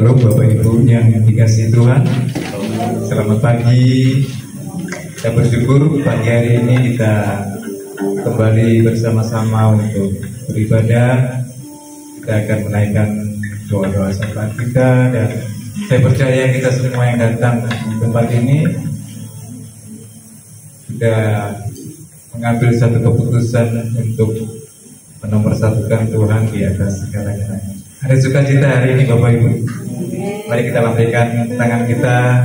Shalom Bapak Ibu yang dikasihi Tuhan. Selamat pagi. Kita bersyukur pagi hari ini kita kembali bersama-sama untuk beribadah. Kita akan menaikkan doa-doa syafaat kita, dan saya percaya kita semua yang datang di tempat ini sudah mengambil satu keputusan untuk menomorsatukan Tuhan di atas segala-galanya. Ada sukacita hari ini Bapak Ibu. Mari kita lambaikan tangan kita.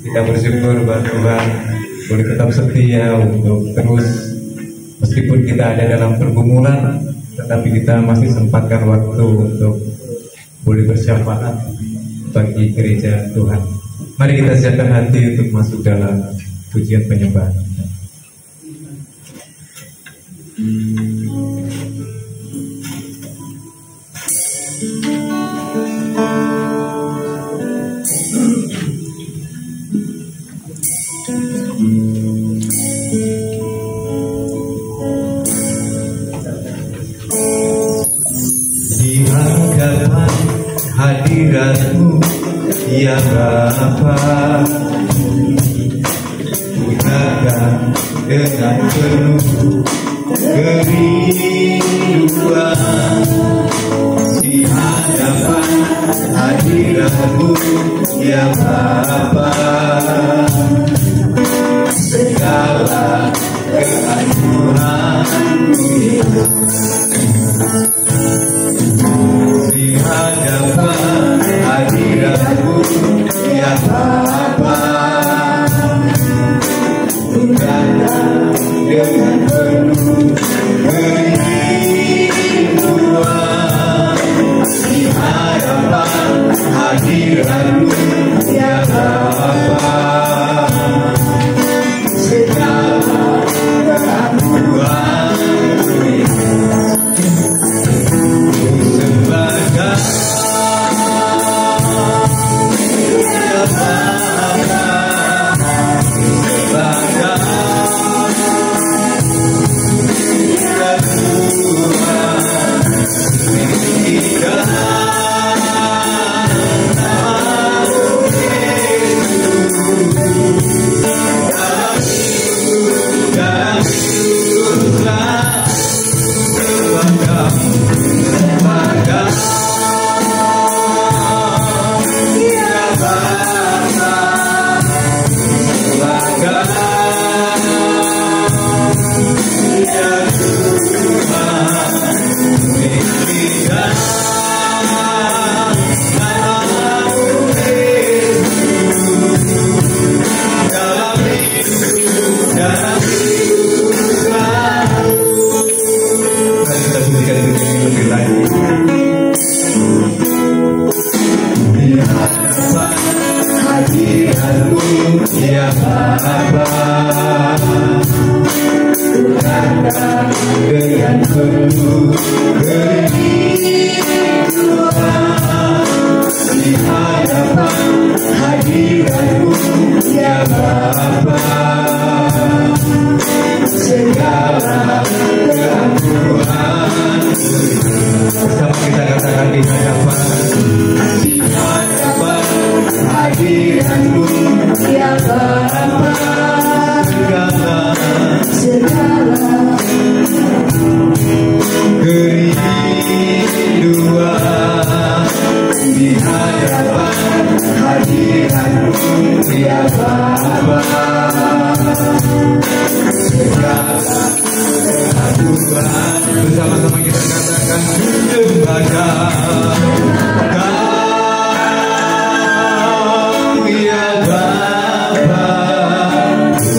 Kita bersyukur bahwa Tuhan boleh tetap setia untuk terus, meskipun kita ada dalam pergumulan, tetapi kita masih sempatkan waktu untuk boleh bersyafaat bagi gereja Tuhan. Mari kita siapkan hati untuk masuk dalam pujian penyembahan. Hadiratmu ya Bapa, pujakan dengan penuh kerinduan di hadapan hadiratmu ya Bapa, segala kehancuranmu di hadapan hadiratmu ya Bapa, bukanlah dengan penuh kerinduan di hadapan hadiratmu ya Bapa, segala kehancuran dengan penuh kerinduan di hadapan hadiratmu ya Bapa, segala keangkuhan bersama kita katakan di hadapan hadiratmu ya Bapa, segala kerinduan di hadapan hadiratmu ya Bapa, segala kehancuran bersama-sama kita katakan lembaga Kau ya Bapa,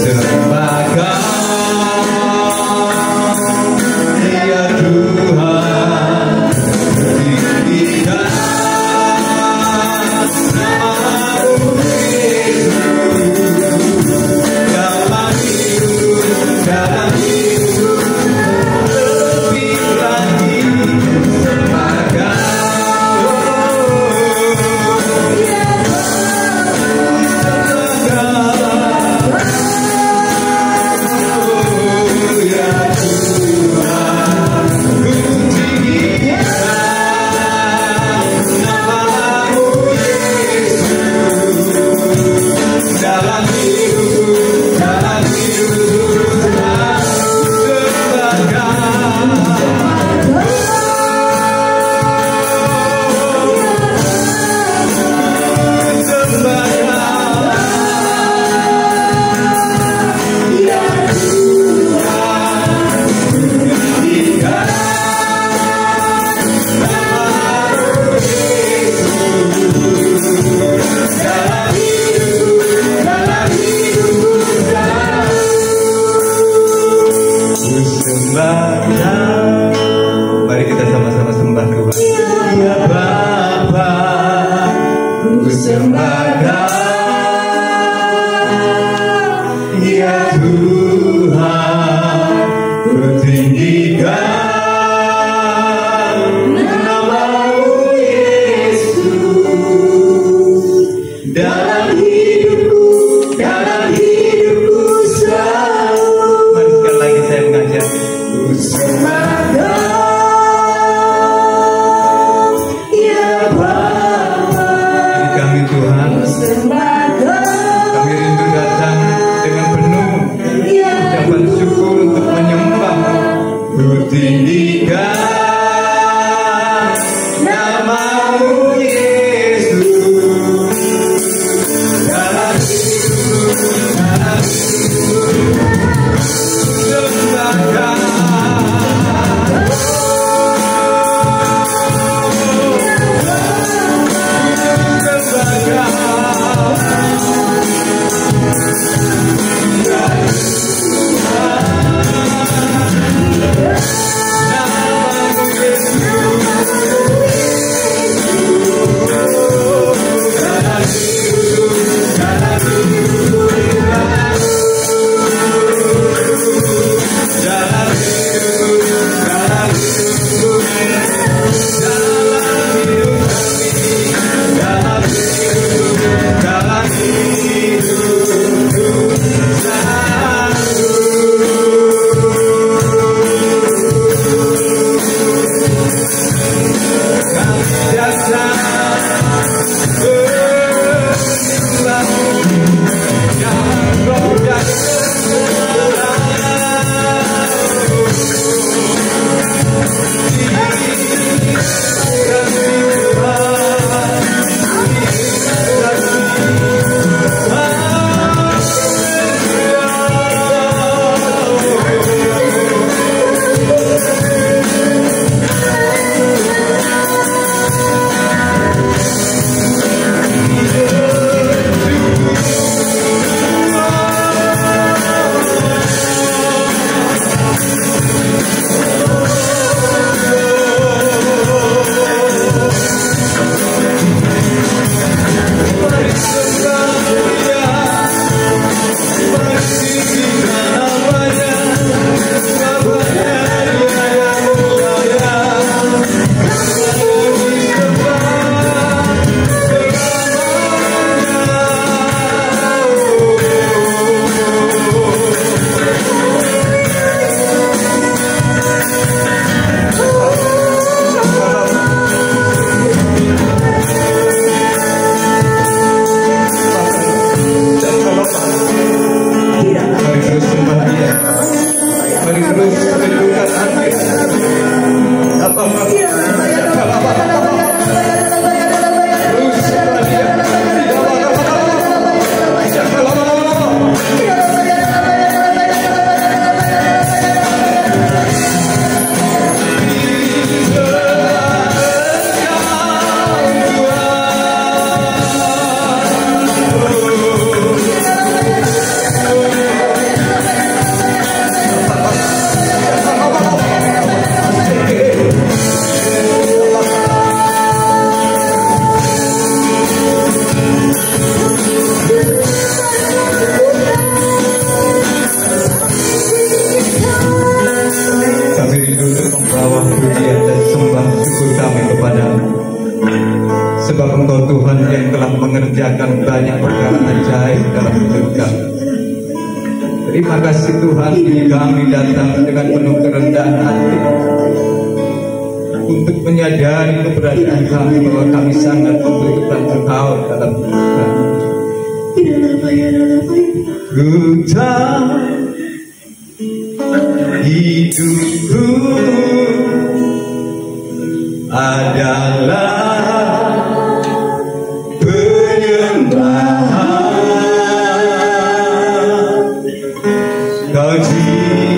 lembaga ya Tuhan, tinggikan nama-Mu dalam hidup lebih lagi, lembaga sembah syukur kami kepadamu, sebab Engkau Tuhan yang telah mengerjakan banyak perkara ajaib dalam hidup kami. Terima kasih Tuhan, kami datang dengan penuh kerendahan hati untuk menyadari keberadaan kami, bahwa kami sangat membutuhkan Engkau dalam hidup kami. Ku tahu hidupku adalah penyembahan. Kau ciptakanku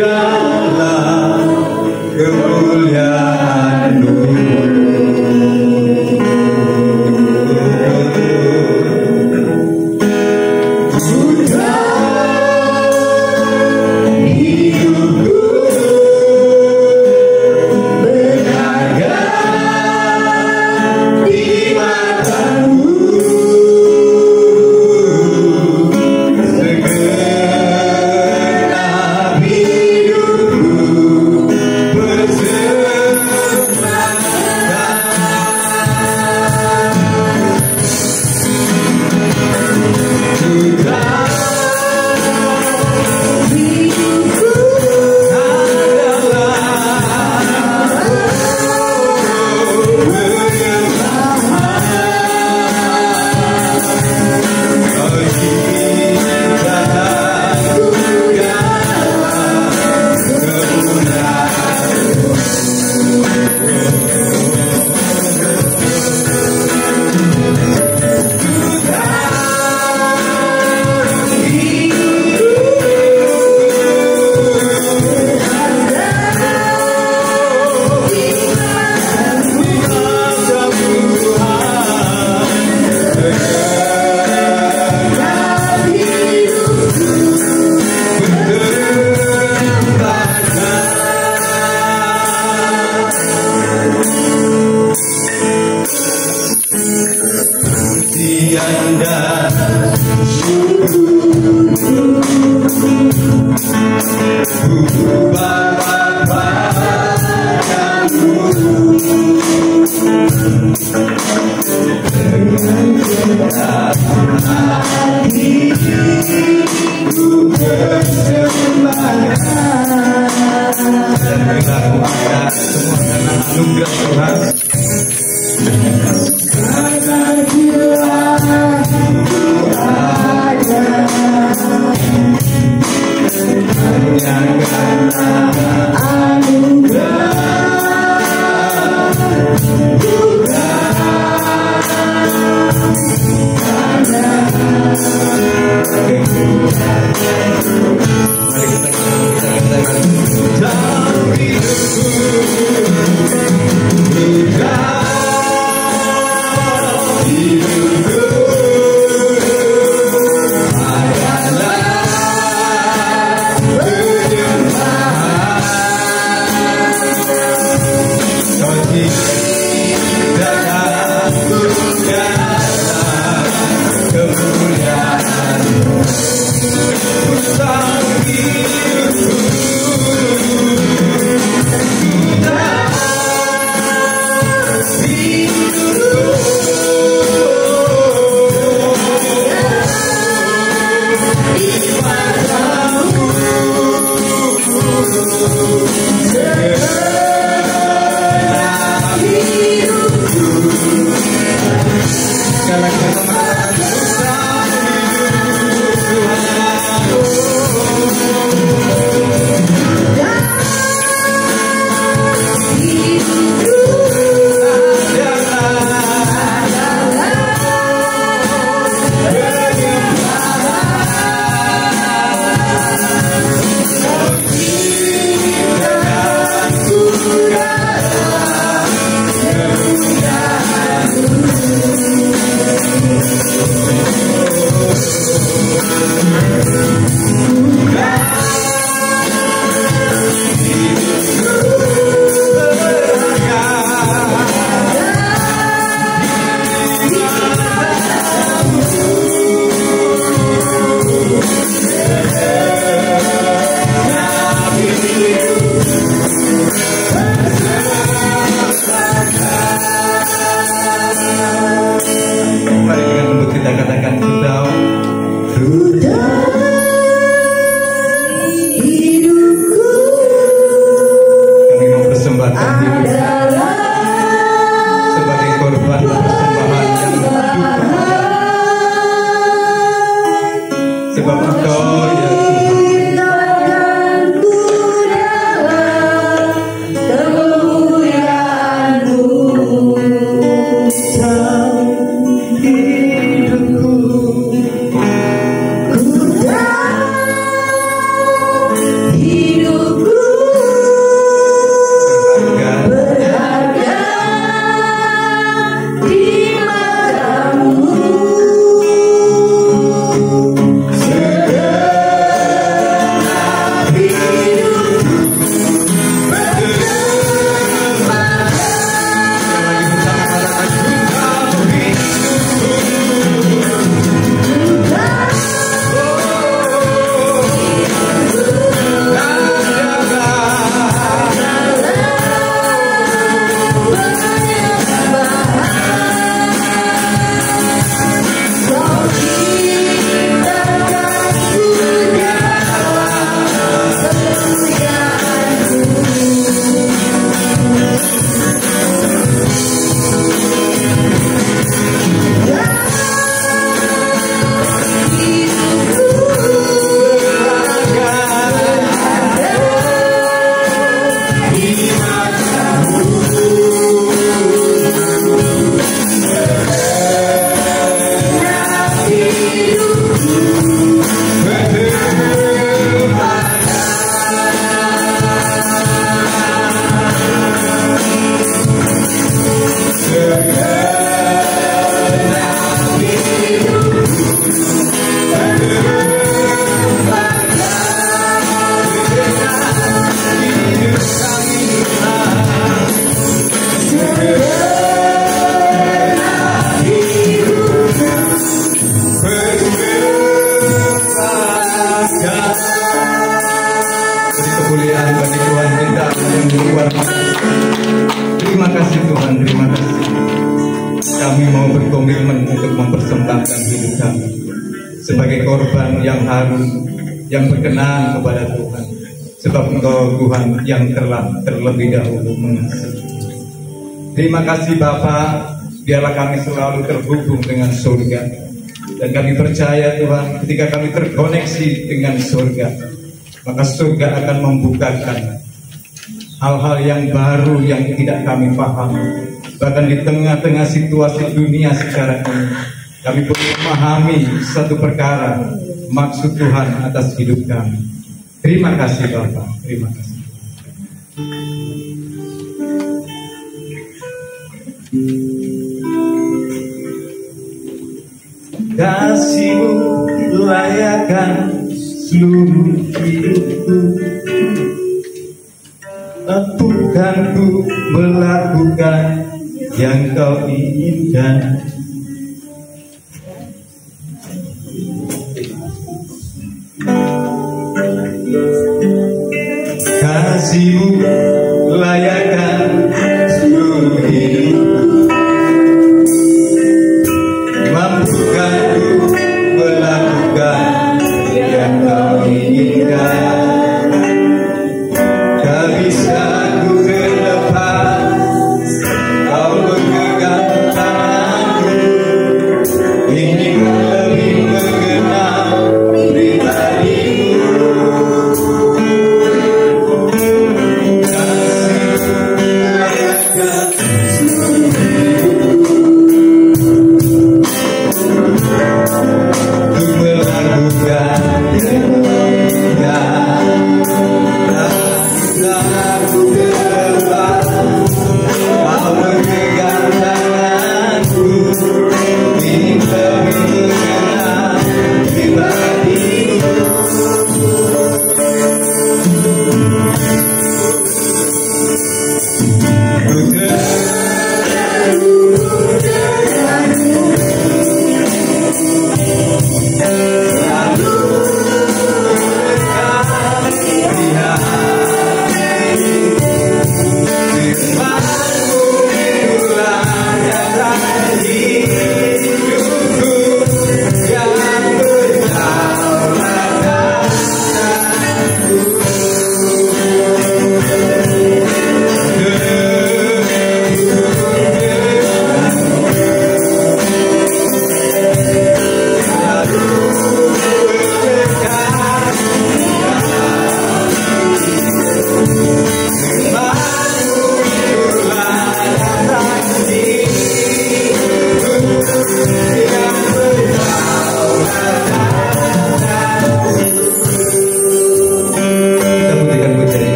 dalam kemuliaan-Mu. luar biasa. Terima kasih Tuhan, terima kasih. Kami mau berkomitmen untuk mempersembahkan hidup kami sebagai korban yang harum, yang berkenan kepada Tuhan. Sebab Engkau Tuhan yang telah terlebih dahulu mengasihi. Terima kasih Bapa, biarlah kami selalu terhubung dengan surga. Dan kami percaya Tuhan, ketika kami terkoneksi dengan surga, maka surga akan membukakan hal-hal yang baru yang tidak kami pahami. Bahkan di tengah-tengah situasi dunia sekarang ini, kami pun memahami satu perkara, maksud Tuhan atas hidup kami. Terima kasih Bapak, terima kasih. Kasih-Mu layakkan seluruh hidupku, bukan ku melakukan yang Kau inginkan. Kasih-Mu layakkan seluruh hidupku, mampukan ku melakukan yang Kau inginkan. Tak bisa ku terlepas, Kau memegang tanganku, ingin lebih mengenal pribadi-Mu. Firman-Mu itulah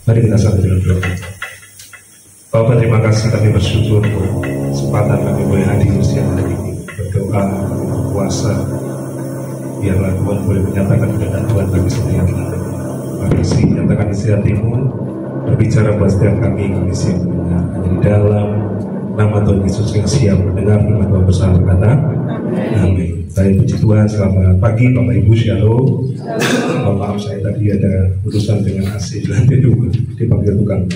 Mari kita satu dalam doa. Bapak, terima kasih, kami bersyukur kesempatan kami boleh hadir siang hari ini berdoa, puasa. Biarlah Tuhan boleh menyatakan kebenaran Tuhan bagi setiap kita. Terima kasih, nyatakan isi hatimu, berbicara buat setiap kami siap mendengar. Hanya di dalam nama Tuhan Yesus yang siap mendengar firman Tuhan bersama kata amin. Saya puji Tuhan, selamat pagi Bapak Ibu, Shalom. Maaf saya tadi ada urusan dengan AC di lantai 2, dipanggil tukang.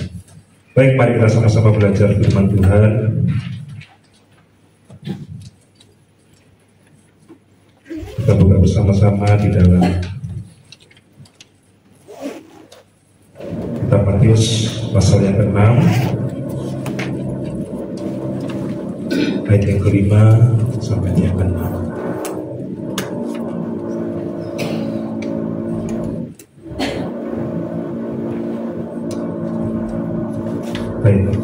Baik, mari kita sama-sama belajar firman Tuhan. Kita buka bersama-sama di dalam kitab Matius pasal yang ke-6 ayat yang ke-5 sampai yang ke-6. Baik,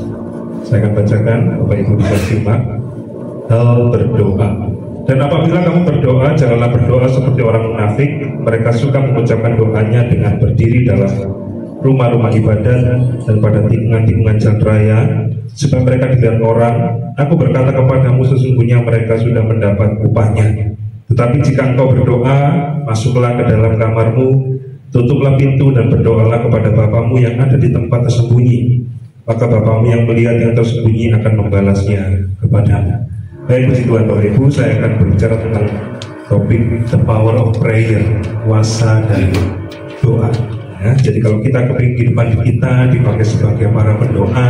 saya akan bacakan, Bapak Ibu bisa simak. Hal berdoa. Dan apabila kamu berdoa, janganlah berdoa seperti orang munafik. Mereka suka mengucapkan doanya dengan berdiri dalam rumah-rumah ibadat dan pada tikungan-tikungan jalan raya, supaya mereka dilihat orang. Aku berkata kepadamu, sesungguhnya mereka sudah mendapat upahnya. Tetapi jika engkau berdoa, masuklah ke dalam kamarmu, tutuplah pintu dan berdoalah kepada Bapamu yang ada di tempat tersembunyi. Maka Bapamu yang melihat yang tersembunyi akan membalasnya kepadamu. Baik, puji Tuhan Bapak Ibu, saya akan berbicara tentang topik the power of prayer, kuasa dari doa. Ya, jadi kalau kita kepingin kehidupan kita dipakai sebagai para pendoa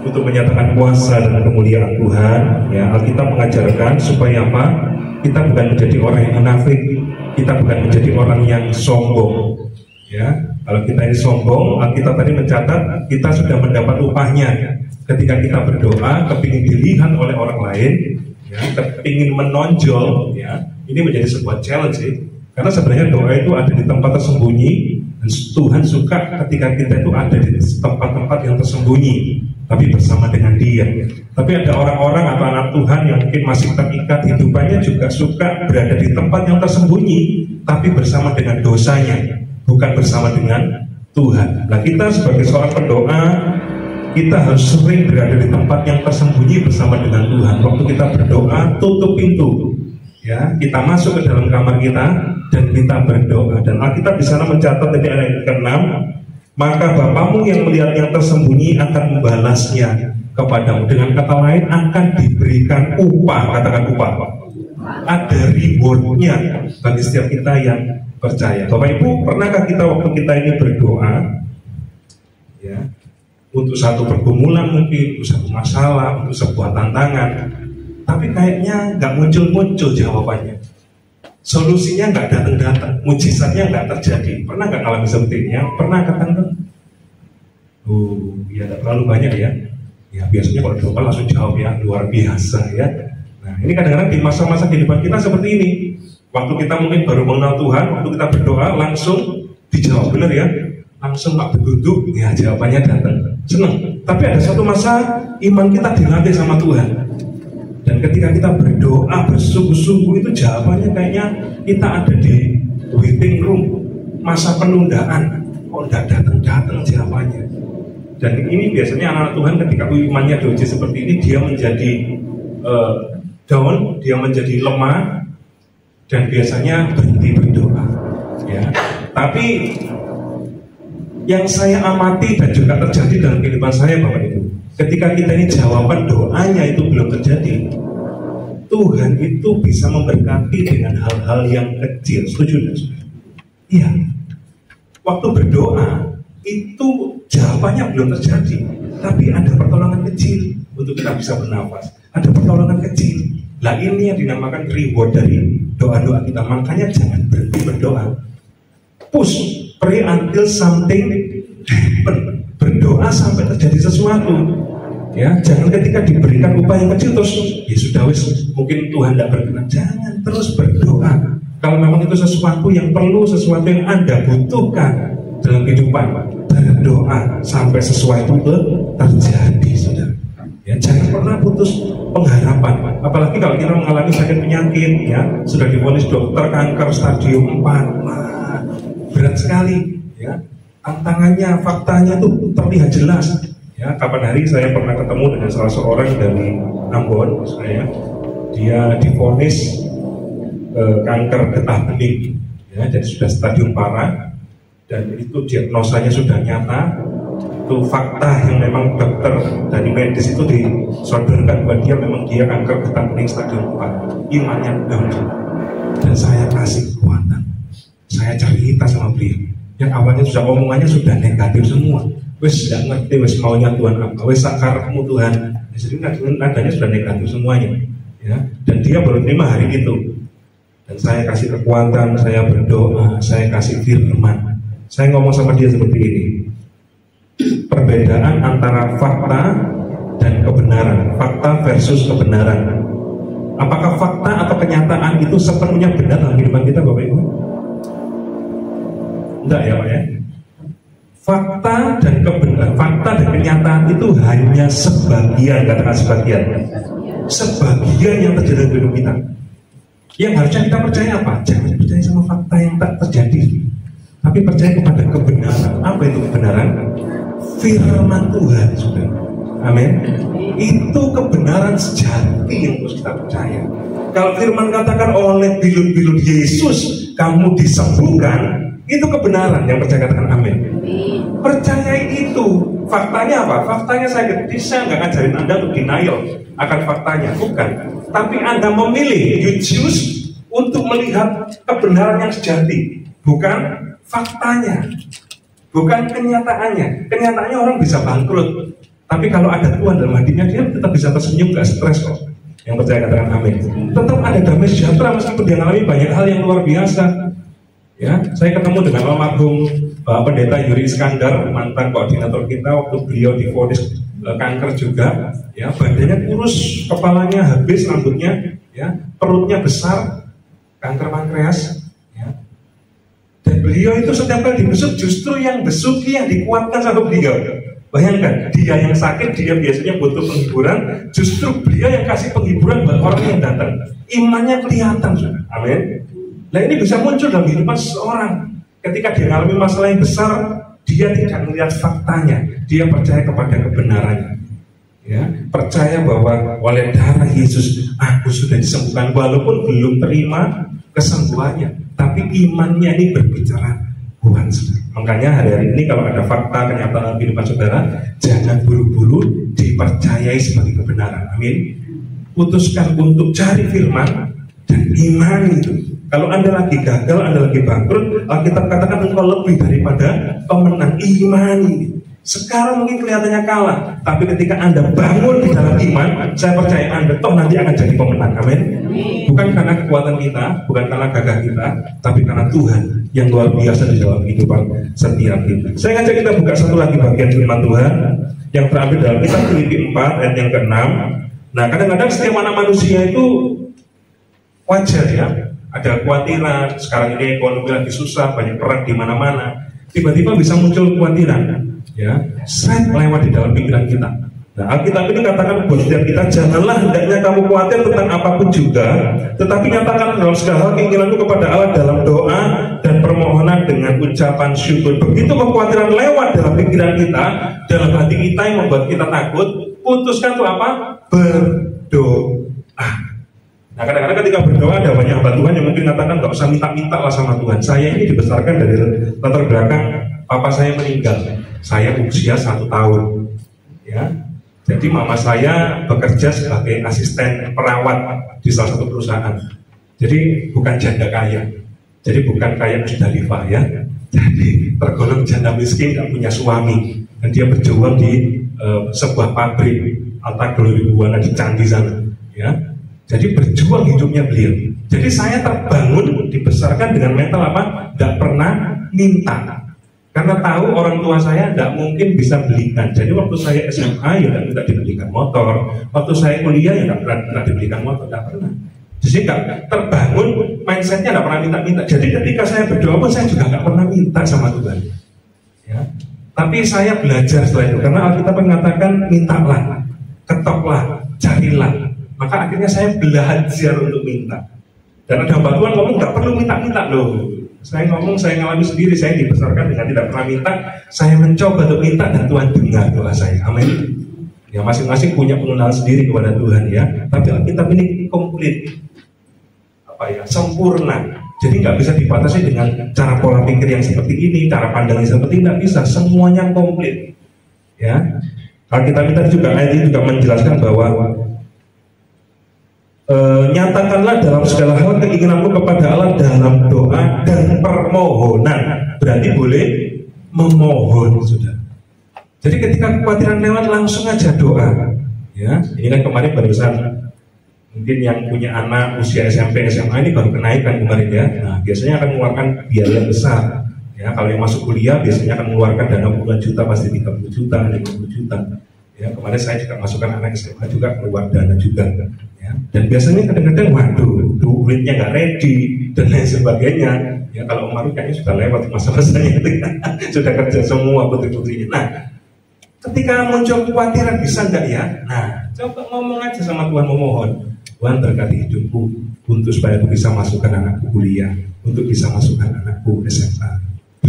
untuk menyatakan kuasa dan kemuliaan Tuhan, ya Alkitab mengajarkan supaya apa? Kita bukan menjadi orang yang munafik, kita bukan menjadi orang yang sombong. Ya, kalau kita ini sombong, Alkitab tadi mencatat kita sudah mendapat upahnya. Ketika kita berdoa, kepingin dilihat oleh orang lain, ya, kepingin menonjol, ya, ini menjadi sebuah challenge, ya. Karena sebenarnya doa itu ada di tempat tersembunyi, dan Tuhan suka ketika kita itu ada di tempat-tempat yang tersembunyi, tapi bersama dengan Dia. Tapi ada orang-orang atau anak Tuhan yang mungkin masih terikat hidupannya juga suka berada di tempat yang tersembunyi, tapi bersama dengan dosanya, bukan bersama dengan Tuhan. Nah, kita sebagai seorang pendoa, kita harus sering berada di tempat yang tersembunyi bersama dengan Tuhan. Waktu kita berdoa, tutup pintu, ya, kita masuk ke dalam kamar kita dan kita berdoa. Dan Alkitab di sana mencatat dari ayat ke-6, maka Bapamu yang melihat yang tersembunyi akan membalasnya kepadamu. Dengan kata lain, akan diberikan upah. Katakan upah. Ada rewardnya bagi setiap kita yang percaya. Bapak Ibu, pernahkah kita waktu kita ini berdoa, ya, untuk satu pergumulan mungkin, untuk satu masalah, untuk sebuah tantangan, tapi kayaknya nggak muncul-muncul jawabannya, solusinya nggak datang-datang, mujizatnya nggak terjadi. Pernah nggak alami seperti ini? Pernah katakan? Ya tidak terlalu banyak ya. Ya biasanya kalau doa langsung jawab ya, luar biasa ya. Nah ini kadang-kadang di masa-masa kehidupan kita seperti ini. Waktu kita mungkin baru mengenal Tuhan, waktu kita berdoa langsung dijawab, benar ya? Langsung nggak berduduk, ya jawabannya datang. Senang. Tapi ada satu masa iman kita dilatih sama Tuhan. Dan ketika kita berdoa bersungguh-sungguh itu jawabannya kayaknya kita ada di waiting room, masa penundaan. Kok nggak datang-datang jawabannya? Dan ini biasanya anak Tuhan ketika imannya diuji seperti ini, dia menjadi down, dia menjadi lemah, dan biasanya berhenti berdoa. Ya. Tapi yang saya amati dan juga terjadi dalam kehidupan saya, Bapak Ibu, ketika kita ini jawaban doanya itu belum terjadi, Tuhan itu bisa memberkati dengan hal-hal yang kecil. Setuju tidak? Iya. Waktu berdoa itu jawabannya belum terjadi, tapi ada pertolongan kecil untuk kita bisa bernafas. Ada pertolongan kecil. Nah ini yang dinamakan reward dari doa-doa kita. Makanya jangan berhenti berdoa. Push, pray until something happen. Berdoa sampai terjadi sesuatu. Ya, jangan ketika diberikan upah yang kecil terus ya sudah wis, mungkin Tuhan tidak berkenan. Jangan terus berdoa. Kalau memang itu sesuatu yang perlu, sesuatu yang Anda butuhkan dalam kehidupan, berdoa sampai sesuai itu terjadi, saudara. Ya, jangan pernah putus pengharapan. Apalagi kalau kita mengalami sakit penyakit, ya sudah divonis dokter kanker stadium 4, berat sekali. Ya, tantangannya, faktanya tuh terlihat jelas. Ya, kapan hari saya pernah ketemu dengan salah seorang dari Ambon, dia divonis kanker getah bening, ya, jadi sudah stadium parah, dan itu diagnosanya sudah nyata. Itu fakta yang memang dokter dari medis itu disodorkan bahwa dia kanker getah bening stadium 4. Imannya down, dan saya kasih kekuatan. Saya cerita sama beliau. Yang awalnya sudah omongannya sudah negatif semua. Wes gak ngerti, wes maunya Tuhan apa, wes sakarmu Tuhan. Jadi nadanya sudah negatif semuanya. Ya, dan dia baru terima hari itu. Dan saya kasih kekuatan, saya berdoa, saya kasih firman. Saya ngomong sama dia seperti ini. Perbedaan antara fakta dan kebenaran, fakta versus kebenaran. Apakah fakta atau kenyataan itu sepenuhnya benar dalam kehidupan kita, Bapak Ibu? Enggak ya, Pak ya? Fakta dan kebenaran, fakta dan kenyataan itu hanya sebagian, katakan sebagian yang terjadi dalam hidup kita. Yang harusnya kita percaya apa? Jangan percaya sama fakta yang tak terjadi, tapi percaya kepada kebenaran. Apa itu kebenaran? Firman Tuhan, sudah. Amin. Itu kebenaran sejati yang harus kita percaya. Kalau firman katakan oleh bilur-bilur Yesus kamu disembuhkan, itu kebenaran. Yang percaya katakan amin. Percayai itu. Faktanya apa? Faktanya saya nggak ngajarin Anda untuk denial akan faktanya, bukan. Tapi Anda memilih, you choose untuk melihat kebenaran yang sejati, bukan faktanya, bukan kenyataannya. Kenyataannya orang bisa bangkrut, tapi kalau ada Tuhan dalam hatinya, dia tetap bisa tersenyum, gak stres kok. Yang percaya katakan amin. Tetap ada damai sejahtera meskipun dia mengalami banyak hal yang luar biasa. Ya, saya ketemu dengan almarhum Pendeta Yuri Iskandar, mantan koordinator kita waktu beliau divonis kanker juga. Ya, badannya kurus, kepalanya habis, rambutnya, ya, perutnya besar, kanker pankreas. Ya. Dan beliau itu setiap kali dibesuk, justru yang besuki yang dikuatkan sama beliau. Bayangkan, dia yang sakit, dia biasanya butuh penghiburan, justru beliau yang kasih penghiburan buat orang yang datang. Imannya kelihatan, saudara. Amin. Nah, ini bisa muncul dalam kehidupan seseorang. Ketika dia mengalami masalah yang besar, dia tidak melihat faktanya, dia percaya kepada kebenarannya. Ya, percaya bahwa oleh darah Yesus aku sudah disembuhkan, walaupun belum terima kesembuhannya, tapi imannya ini berbicara Tuhan. Makanya hari ini kalau ada fakta kenyataan kehidupan saudara, jangan buru-buru dipercayai sebagai kebenaran. Amin. Putuskan untuk cari firman dan iman itu. Kalau Anda lagi gagal, Anda lagi bangkrut, Alkitab katakan engkau lebih daripada pemenang. Imani. Sekarang mungkin kelihatannya kalah, tapi ketika Anda bangun di dalam iman, saya percaya Anda toh nanti akan jadi pemenang. Amin. Bukan karena kekuatan kita, bukan karena gagah kita, tapi karena Tuhan yang luar biasa di dalam kehidupan setiap kita. Saya ngajak kita buka satu lagi bagian firman Tuhan yang terambil dalam kitab Filipi 4 ayat yang ke-6. Nah, kadang-kadang setiap anak manusia itu wajar ya, ada kekhawatiran. Sekarang ini ekonomi lagi susah, banyak perang di mana-mana. Tiba-tiba bisa muncul kekhawatiran, ya, seret lewat di dalam pikiran kita. Nah, Alkitab ini katakan buat setiap kita, janganlah hendaknya kamu khawatir tentang apapun juga, tetapi nyatakan dalam segala hal keinginanmu kepada Allah dalam doa dan permohonan dengan ucapan syukur. Begitu kekhawatiran lewat dalam pikiran kita, dalam hati kita yang membuat kita takut, putuskan untuk apa? Berdoa. Nah, kadang-kadang ketika berdoa ada banyak hamba Tuhan yang mungkin katakan gak usah minta-minta lah sama Tuhan. Saya ini dibesarkan dari latar belakang papa saya meninggal. Saya usia 1 tahun, ya. Jadi mama saya bekerja sebagai asisten perawat di salah satu perusahaan. Jadi bukan janda kaya. Jadi bukan kaya Musdalifah ya. Jadi tergolong janda miskin, gak punya suami. Dan dia berjuang di sebuah pabrik Alta Glory Buana di Candi sana, ya. Jadi berjuang hidupnya beliau. Jadi saya terbangun, dibesarkan dengan mental apa? Gak pernah minta. Karena tahu orang tua saya tidak mungkin bisa belikan. Jadi waktu saya SMA ya tidak dibelikan motor. Waktu saya kuliah ya tidak pernah dibelikan motor, tidak pernah. Jadi nggak terbangun mindsetnya, tidak pernah minta-minta. Jadi ketika saya berdoa pun saya juga nggak pernah minta sama Tuhan. Ya. Tapi saya belajar setelah itu, karena Alkitab mengatakan mintalah, ketoklah, carilah. Maka akhirnya saya belajar untuk minta. Dan ada hamba Tuhan ngomong nggak perlu minta-minta loh. Saya ngomong, saya ngalami sendiri, saya dibesarkan dengan tidak pernah minta. Saya mencoba untuk minta dan Tuhan dengar doa saya. Amin. Ya, masing-masing punya pengenalan sendiri kepada Tuhan ya. Tapi Alkitab ini komplit, sempurna. Jadi nggak bisa dibatasi dengan cara pola pikir yang seperti ini, cara pandang yang seperti ini, nggak bisa. Semuanya komplit. Ya. Alkitab itu juga ayat ini juga menjelaskan bahwa nyatakanlah dalam segala hal keinginanmu kepada Allah dalam doa dan permohonan. Berarti boleh memohon, sudah. Jadi ketika kekhawatiran lewat, langsung aja doa. Ya, ini kan kemarin barusan mungkin yang punya anak usia SMP, SMA ini baru kenaikan kemarin ya. Nah, biasanya akan mengeluarkan biaya besar. Ya, kalau yang masuk kuliah biasanya akan mengeluarkan dana puluhan juta, pasti 30 juta, 50 juta. Ya, kemarin saya juga masukkan anak SMA juga keluar dana juga. Ya, dan biasanya kadang-kadang waduh, duitnya nggak ready dan lain sebagainya. Ya, kalau Umaru kayaknya sudah lewat masa-masanya itu kan. Sudah kerja semua putri-putrinya. Nah, ketika muncul kekhawatiran, bisa nggak ya? Nah, coba ngomong aja sama Tuhan, memohon. Tuhan berkati hidupku untuk supaya aku bisa masukkan anakku kuliah, untuk bisa masukkan anakku SMA.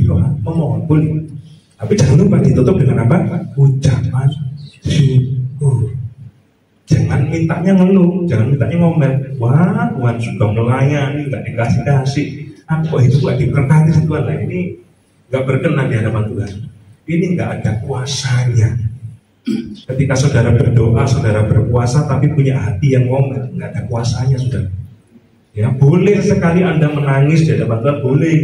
Doa, memohon, boleh. Tapi jangan lupa ditutup dengan apa? Ucapan syukur. Jangan mintanya ngeluh, jangan mintanya ngomel. Wah, Tuhan sudah melayani, nggak dikasih-kasih. Aku itu nggak diberkati Tuhan. Nah, ini nggak berkenan di hadapan Tuhan. Ini nggak ada kuasanya. Ketika saudara berdoa, saudara berpuasa, tapi punya hati yang ngomel, nggak ada kuasanya, saudara. Ya, boleh sekali Anda menangis di hadapan Tuhan, boleh.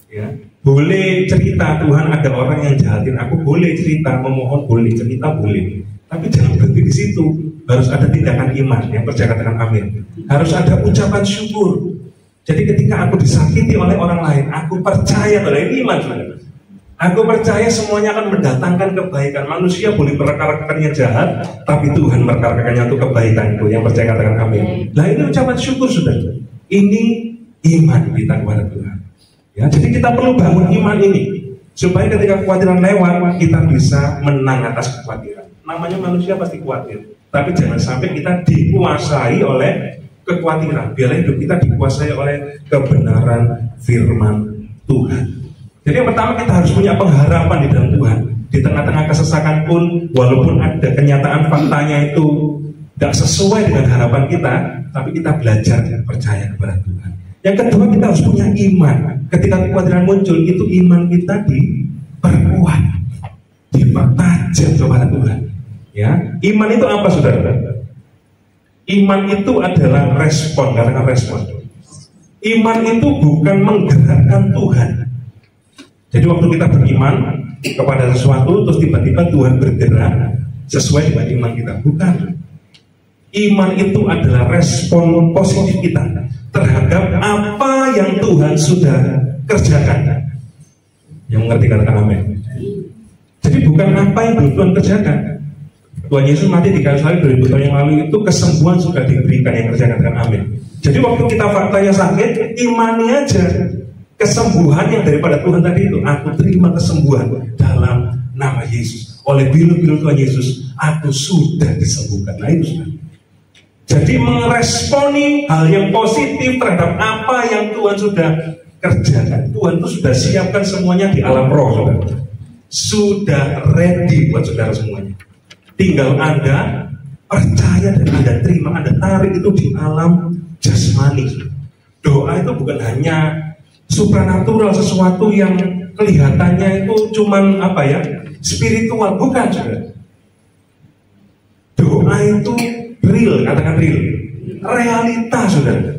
Ya, boleh cerita Tuhan ada orang yang jahatin aku, boleh cerita, memohon boleh, cerita boleh. Tapi jangan berhenti di situ. Harus ada tindakan iman. Yang percaya katakan amin. Harus ada ucapan syukur. Jadi ketika aku disakiti oleh orang lain, aku percaya oleh iman, saudara. Aku percaya semuanya akan mendatangkan kebaikan. Manusia boleh merekarkannya jahat, tapi Tuhan merekarkannya untuk kebaikanku. Yang percaya katakan amin. Nah, ini ucapan syukur, saudara. Ini iman kita kepada Tuhan. Ya, jadi kita perlu bangun iman ini supaya ketika kekhawatiran lewat, kita bisa menang atas kekhawatiran. Namanya manusia pasti khawatir, tapi jangan sampai kita dikuasai oleh kekhawatiran. Biarlah hidup kita dikuasai oleh kebenaran firman Tuhan. Jadi yang pertama, kita harus punya pengharapan di dalam Tuhan. Di tengah-tengah kesesakan pun, walaupun ada kenyataan faktanya itu tidak sesuai dengan harapan kita, tapi kita belajar dan percaya kepada Tuhan. Yang kedua, kita harus punya iman. Ketika kekhawatiran muncul, itu iman kita diperkuat, dipertajam kepada Tuhan. Ya, iman itu apa, saudara? Iman itu adalah respon, katakan respon. Iman itu bukan menggerakkan Tuhan. Jadi waktu kita beriman kepada sesuatu, terus tiba-tiba Tuhan bergerak sesuai dengan iman kita. Bukan. Iman itu adalah respon positif kita terhadap apa yang Tuhan sudah kerjakan. Yang mengerti katakan amin. Jadi bukan apa yang belum Tuhan kerjakan. Tuhan Yesus mati di kayu salib 2000 tahun yang lalu, itu kesembuhan sudah diberikan, yang kerjakan katakan amin. Jadi waktu kita faktanya sakit, imani aja kesembuhan yang daripada Tuhan tadi itu. Aku terima kesembuhan dalam nama Yesus. Oleh bilu-bilu Tuhan Yesus, aku sudah disembuhkan. Nah, itu sudah. Jadi meresponi hal yang positif terhadap apa yang Tuhan sudah kerjakan. Tuhan itu sudah siapkan semuanya di alam roh, saudara. Sudah ready buat saudara semuanya. Tinggal Anda percaya dan Anda terima, Anda tarik itu di alam jasmani. Doa itu bukan hanya supranatural, sesuatu yang kelihatannya itu cuman spiritual, bukan, saudara. Doa itu real, katakan real, realita, saudara.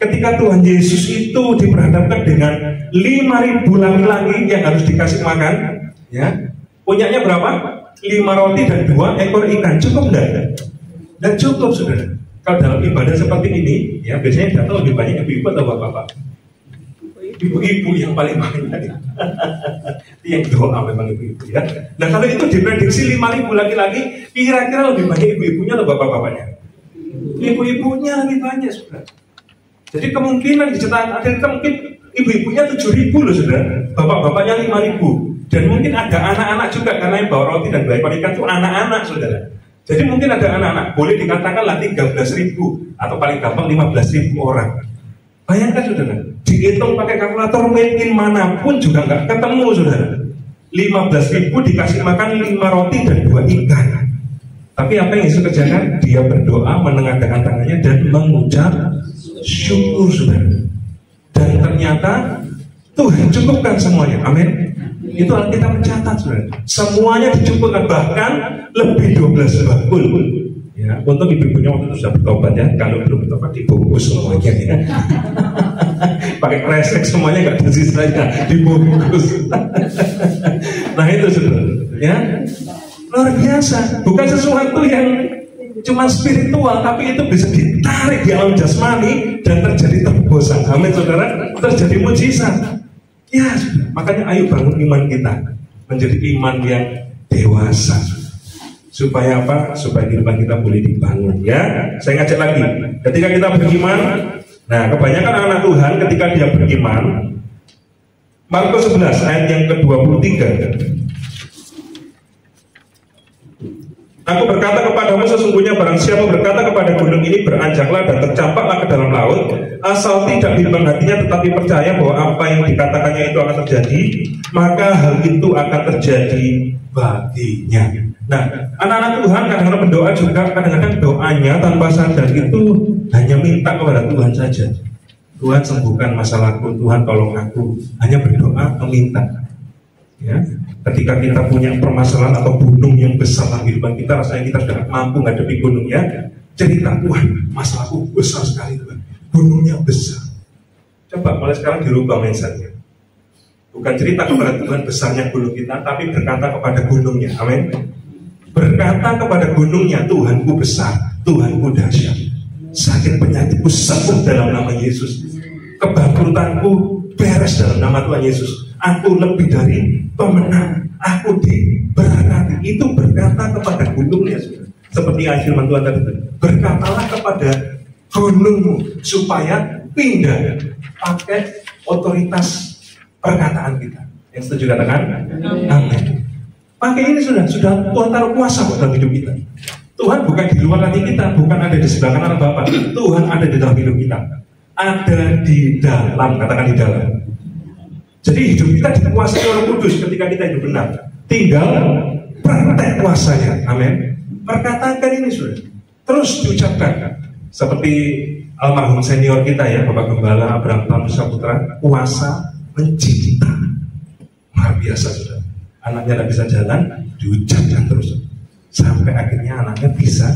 Ketika Tuhan Yesus itu diperhadapkan dengan 5.000 laki-laki yang harus dikasih makan, ya, punyanya berapa? 5 roti dan 2 ekor ikan, cukup enggak? Dan cukup, saudara. Kalau dalam ibadah seperti ini, ya biasanya datang lebih banyak ibu-ibu atau bapak-bapak? Ibu-ibu yang paling banyak. Yang doa memang ibu-ibu, ya. Nah, kalau itu diprediksi 5.000 laki-laki, kira-kira lebih banyak ibu-ibunya atau bapak-bapaknya? Ibu-ibunya lebih banyak, saudara. Jadi kemungkinan di catatan kita mungkin ibu-ibunya 7.000 loh, saudara. Bapak-bapaknya 5.000. Dan mungkin ada anak-anak juga, karena yang bawa roti dan bawa ekor ikan itu anak-anak, saudara. Jadi mungkin ada anak-anak, boleh dikatakanlah 13.000 atau paling gampang 15.000 orang. Bayangkan saudara, dihitung pakai kalkulator made in manapun juga nggak ketemu saudara. 15.000 dikasih makan 5 roti dan 2 ikan. Tapi apa yang Yesus kerjakan? Dia berdoa, menengadahkan tangannya dan mengucap syukur saudara. Dan ternyata Tuhan cukupkan semuanya. Amin. Itu Alkitab mencatat saudara. Semuanya dicukupkan, bahkan lebih 12 bakul. Ya, untuk ibu-ibunya waktu itu sudah bertobat ya. Kalau belum bertobat dibungkus semuanya ya. Pakai kresek semuanya nggak tersisa, dibungkus. Nah itu saudara, ya luar biasa. Bukan sesuatu yang cuma spiritual, tapi itu bisa ditarik di alam jasmani dan terjadi terobosan. Amin saudara, terjadi mujizat. Ya, makanya ayo bangun iman kita menjadi iman yang dewasa. Supaya apa? Supaya kehidupan kita boleh dibangun. Ya, saya ngajak lagi. Ketika kita beriman, nah kebanyakan anak Tuhan ketika dia beriman, Markus 11 ayat yang ke-23. Aku berkata kepadamu, sesungguhnya barang siapa berkata kepada gunung ini beranjaklah dan tercampaklah ke dalam laut, asal tidak bimbang hatinya tetapi percaya bahwa apa yang dikatakannya itu akan terjadi, maka hal itu akan terjadi baginya. Nah, anak-anak Tuhan kadang-kadang berdoa juga, kadang-kadang doanya tanpa sadar itu hanya minta kepada Tuhan saja. Tuhan sembuhkan masalahku, Tuhan tolong aku. Hanya berdoa meminta. Ya, ketika kita punya permasalahan atau gunung yang besar dalam kehidupan kita, rasanya kita sudah mampu menghadapi gunungnya, cerita, Tuhan masalahku besar sekali Tuhan, gunungnya besar. Coba mulai sekarang dirubah mindsetnya. Bukan cerita kepada Tuhan besarnya gunung kita, tapi berkata kepada gunungnya. Amin. Berkata kepada gunungnya, Tuhanku besar, Tuhanku dahsyat. Sakit penyakitku sembuh dalam nama Yesus. Kebangkrutanku beres dalam nama Tuhan Yesus. Aku lebih dari pemenang. Aku diberkati. Itu berkata kepada gunungnya. Seperti firman Tuhan tadi, berkatalah kepada gunungmu supaya pindah. Pakai otoritas perkataan kita. Yang setuju katakan? Amin. Pakai ini sudah Tuhan taruh kuasa dalam hidup kita. Tuhan bukan di luar hati kita, bukan ada di sebelah kanan Bapa. Tuhan ada di dalam hidup kita. Ada di dalam, katakan di dalam. Jadi hidup kita dikuasai oleh Kudus ketika kita hidup benar. Tinggal praktek kuasanya. Amin. Perkatakan ini sudah. Terus diucapkan. Seperti almarhum senior kita ya, Bapak Gembala Abraham Tamusa Putra, kuasa mencipta. Luar biasa sudah. Anaknya tidak bisa jalan, diucapkan terus sampai akhirnya anaknya bisa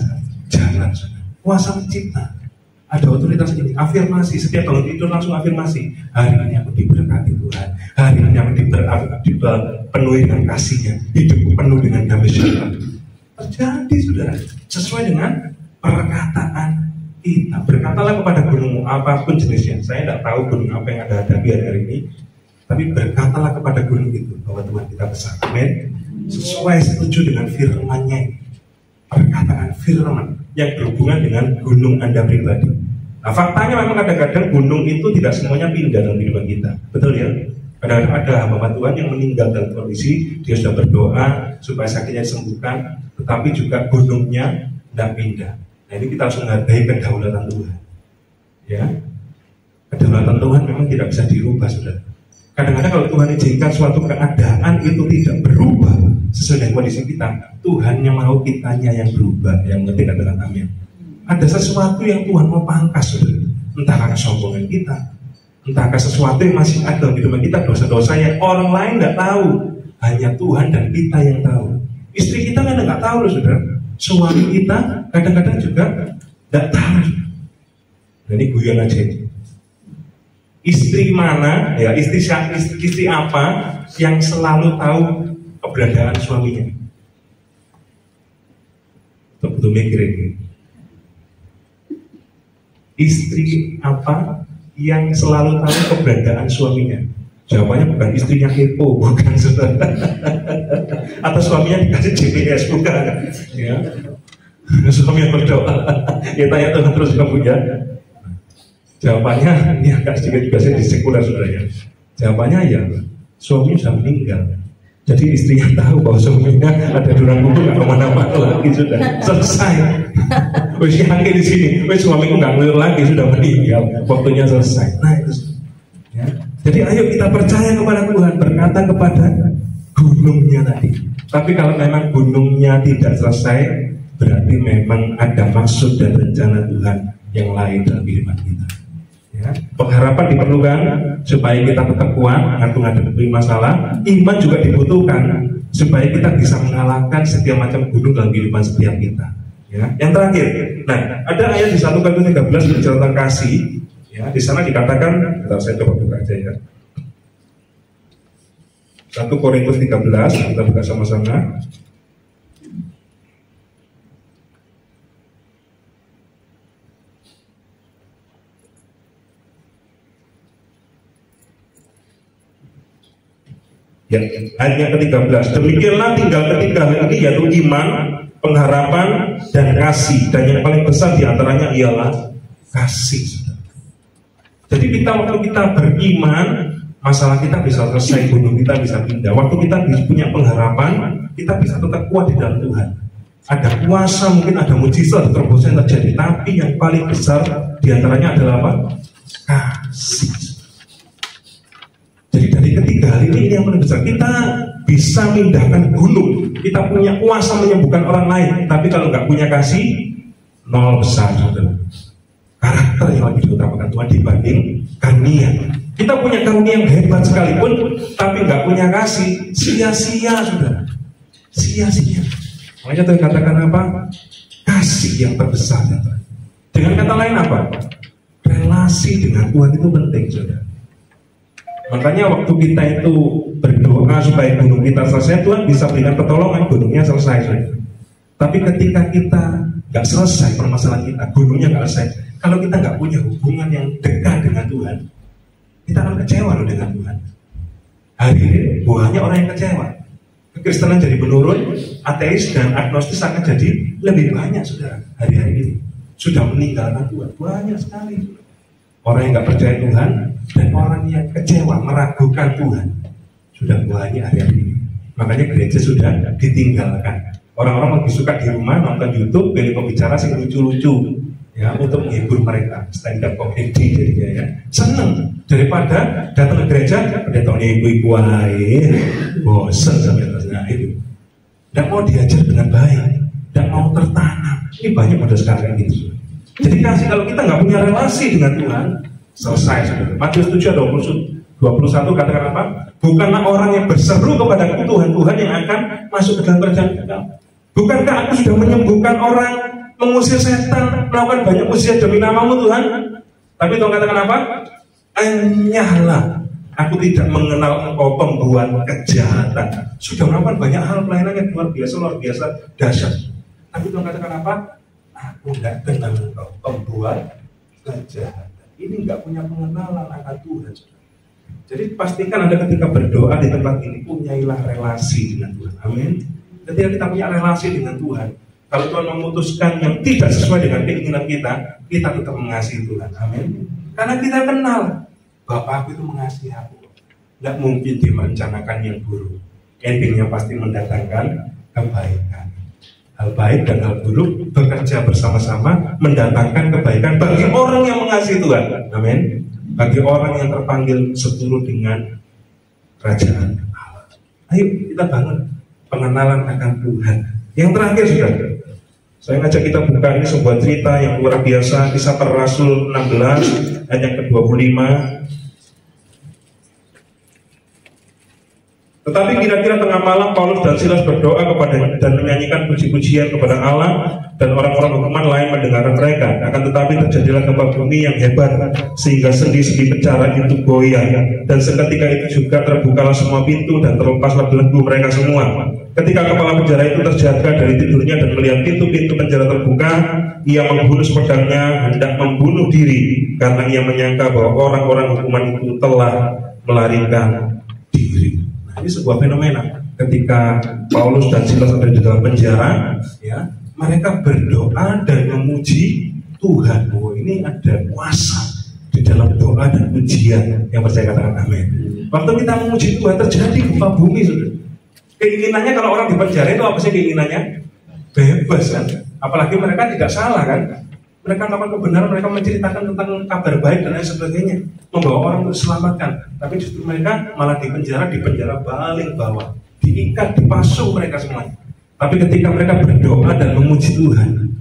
jalan. Kuasa mencipta. Ada otoritas ini, afirmasi. Setiap bangun tidur langsung afirmasi. Hari ini aku diberkati Tuhan. Hari ini aku dipenuhi dengan kasih-Nya. Hidupku penuh dengan damai sejahtera. Terjadi saudara, sesuai dengan perkataan kita. Berkatalah kepada gunungmu apapun jenisnya. Saya tidak tahu gunung apa yang ada hadapi hari ini. Tapi berkatalah kepada gunung itu bahwa Tuhan kita besar. Amin. Sesuai setuju dengan firman-Nya. Perkataan firman yang berhubungan dengan gunung Anda pribadi. Nah, faktanya memang kadang-kadang gunung itu tidak semuanya pindah dalam kehidupan kita. Betul ya? Kadang-kadang ada hamba Tuhan yang meninggal dalam kondisi dia sudah berdoa supaya sakitnya disembuhkan, tetapi juga gunungnya tidak pindah. Nah, ini kita harus menghargai kedaulatan Tuhan. Ya, kedaulatan Tuhan memang tidak bisa dirubah, saudara. Kadang-kadang kalau Tuhan izinkan suatu keadaan itu tidak berubah sesuai dengan kondisi kita, Tuhan yang mau kitanya yang berubah, yang ngerti katakan amin. Ada sesuatu yang Tuhan mau pangkas, saudara. Entah kesombongan kita, entah sesuatu yang masih ada dalam kehidupan kita, dosa-dosa yang orang lain tidak tahu, hanya Tuhan dan kita yang tahu. Istri kita kan nggak tahu loh, saudara. Suami kita kadang-kadang juga nggak tahu. Nah, ini guyon aja. Istri mana, ya istri apa yang selalu tahu keberadaan suaminya? Betul mikir ini. Istri apa yang selalu tahu keberadaan suaminya? Jawabannya bukan istrinya kepo, bukan saudara. Atau suaminya dikasih GPS, bukan. Ya. Suami yang berdoa, ya tanya Tuhan terus kamu ya. Jawabannya, ini agak sedikit juga saya disekuler saudara ya. Jawabannya ya, suami sudah meninggal. Jadi istrinya tahu bahwa suaminya ada durang kubur, nggak kemana-mana lagi, sudah selesai. Wis yakin di sini, wis suamiku nggak ngelir lagi, sudah meninggal, waktunya selesai. Nah itu. Ya. Jadi ayo kita percaya kepada Tuhan, berkata kepada gunungnya tadi. Tapi kalau memang gunungnya tidak selesai, berarti memang ada maksud dan rencana Tuhan yang lain dalam kehidupan kita. Ya. Pengharapan diperlukan supaya kita tetap kuat menghadapi masalah. Iman juga dibutuhkan supaya kita bisa mengalahkan setiap macam gunung dalam kehidupan setiap kita. Ya. Yang terakhir, nah ada ayat di 1 Korintus 13 bicara tentang kasih. Ya, di sana dikatakan, saya coba buka aja ya. 1 Korintus 13, kita buka sama-sama. Ya, ayat yang ke-13. Demikianlah tinggal ketiga hal ini, yaitu iman, pengharapan, dan kasih. Dan yang paling besar diantaranya ialah kasih. Jadi kita waktu kita beriman, masalah kita bisa selesai, gunung kita bisa pindah. Waktu kita punya pengharapan, kita bisa tetap kuat di dalam Tuhan. Ada kuasa, mungkin ada mujizat, terobosan yang terjadi. Tapi yang paling besar diantaranya adalah apa? Kasih. Jadi dari ketiga hal ini yang paling besar. Kita bisa memindahkan gunung, kita punya kuasa menyembuhkan orang lain. Tapi kalau nggak punya kasih, nol besar, saudara. Karakter yang lebih diutamakan Tuhan dibanding karunia. Kita punya karunia yang hebat sekalipun, tapi nggak punya kasih, sia-sia, saudara. Sia-sia. Makanya Tuhan katakan apa? Kasih yang terbesar, saudara. Dengan kata lain apa? Relasi dengan Tuhan itu penting, saudara. Makanya waktu kita itu berdoa supaya gunung kita selesai, Tuhan bisa berikan pertolongan, gunungnya selesai, saudara. Tapi ketika kita nggak selesai permasalahan kita, gunungnya nggak selesai, kalau kita nggak punya hubungan yang dekat dengan Tuhan, kita akan kecewa loh dengan Tuhan. Hari ini banyak orang yang kecewa. Kekristenan jadi menurun, ateis dan agnostis akan jadi lebih banyak, saudara. Hari-hari ini sudah meninggalkan Tuhan, banyak sekali. Orang yang nggak percaya Tuhan dan orang yang kecewa, meragukan Tuhan, sudah banyak hari-hari ini. Makanya gereja sudah ditinggalkan. Orang-orang lebih suka di rumah nonton YouTube, pilih pembicara sing lucu-lucu, ya, untuk menghibur mereka, stand up comedy jadinya, ya. Seneng daripada datang ke gereja, pendetanya ibu-ibu air, bosen sampai terusnya itu. Tidak mau diajar dengan baik, tidak mau tertanam. Ini banyak pada sekarang gitu. Jadi kasih, kalau kita nggak punya relasi dengan Tuhan, selesai, saudara. Matius 7:21 katakan apa? Bukanlah orang yang berseru kepada Tuhan yang akan masuk ke dalam kerajaan Allah. Bukankah aku sudah menyembuhkan orang, mengusir setan, melakukan banyak mujizat demi namamu, Tuhan? Tapi Tuhan katakan apa? Anyahlah, aku tidak mengenal engkau pembuat kejahatan. Sudah melakukan banyak hal pelayanan yang luar biasa dahsyat. Tapi Tuhan katakan apa? Aku tidak kenal engkau pembuat kejahatan. Ini nggak punya pengenalan akan Tuhan. Jadi pastikan Anda ketika berdoa di tempat ini, punyailah relasi dengan Tuhan. Amin. Ketika kita punya relasi dengan Tuhan, kalau Tuhan memutuskan yang tidak sesuai dengan keinginan kita, kita tetap mengasihi Tuhan. Amin. Karena kita kenal Bapakku itu mengasihi aku. Tidak mungkin dia merencanakan yang buruk. Endingnya pasti mendatangkan kebaikan. Hal baik dan hal buruk bekerja bersama-sama mendatangkan kebaikan bagi orang yang mengasihi Tuhan. Amin. Bagi orang yang terpanggil seturut dengan kerajaan Allah. Ayo kita bangun pengenalan akan Tuhan. Yang terakhir, saudara, saya ngajak kita buka ini sebuah cerita yang luar biasa, Kisah Para Rasul 16 ayat yang ke-25. Tetapi kira-kira tengah malam Paulus dan Silas berdoa kepada dan menyanyikan puji-pujian kepada Allah, dan orang-orang hukuman lain mendengarkan mereka. Akan tetapi terjadilah gempa bumi yang hebat sehingga sendi-sendi penjara itu goyah, dan seketika itu juga terbukalah semua pintu dan terlepaslah belenggu mereka semua. Ketika kepala penjara itu terjaga dari tidurnya dan melihat pintu-pintu penjara terbuka, ia menghunus pedangnya hendak membunuh diri karena ia menyangka bahwa orang-orang hukuman itu telah melarikan diri. Ini sebuah fenomena. Ketika Paulus dan Silas ada di dalam penjara, ya, mereka berdoa dan memuji Tuhan. Oh, ini ada kuasa di dalam doa dan pujian. Yang percaya katakan amin. Waktu kita memuji Tuhan terjadi gempa bumi, saudara. Keinginannya kalau orang di penjara itu apa sih keinginannya? Bebas kan? Apalagi mereka tidak salah kan? Mereka melakukan kebenaran, mereka menceritakan tentang kabar baik dan lain sebagainya, membawa orang untuk diselamatkan. Tapi justru mereka malah di penjara paling bawah, diikat, dipasung mereka semuanya. Tapi ketika mereka berdoa dan memuji Tuhan,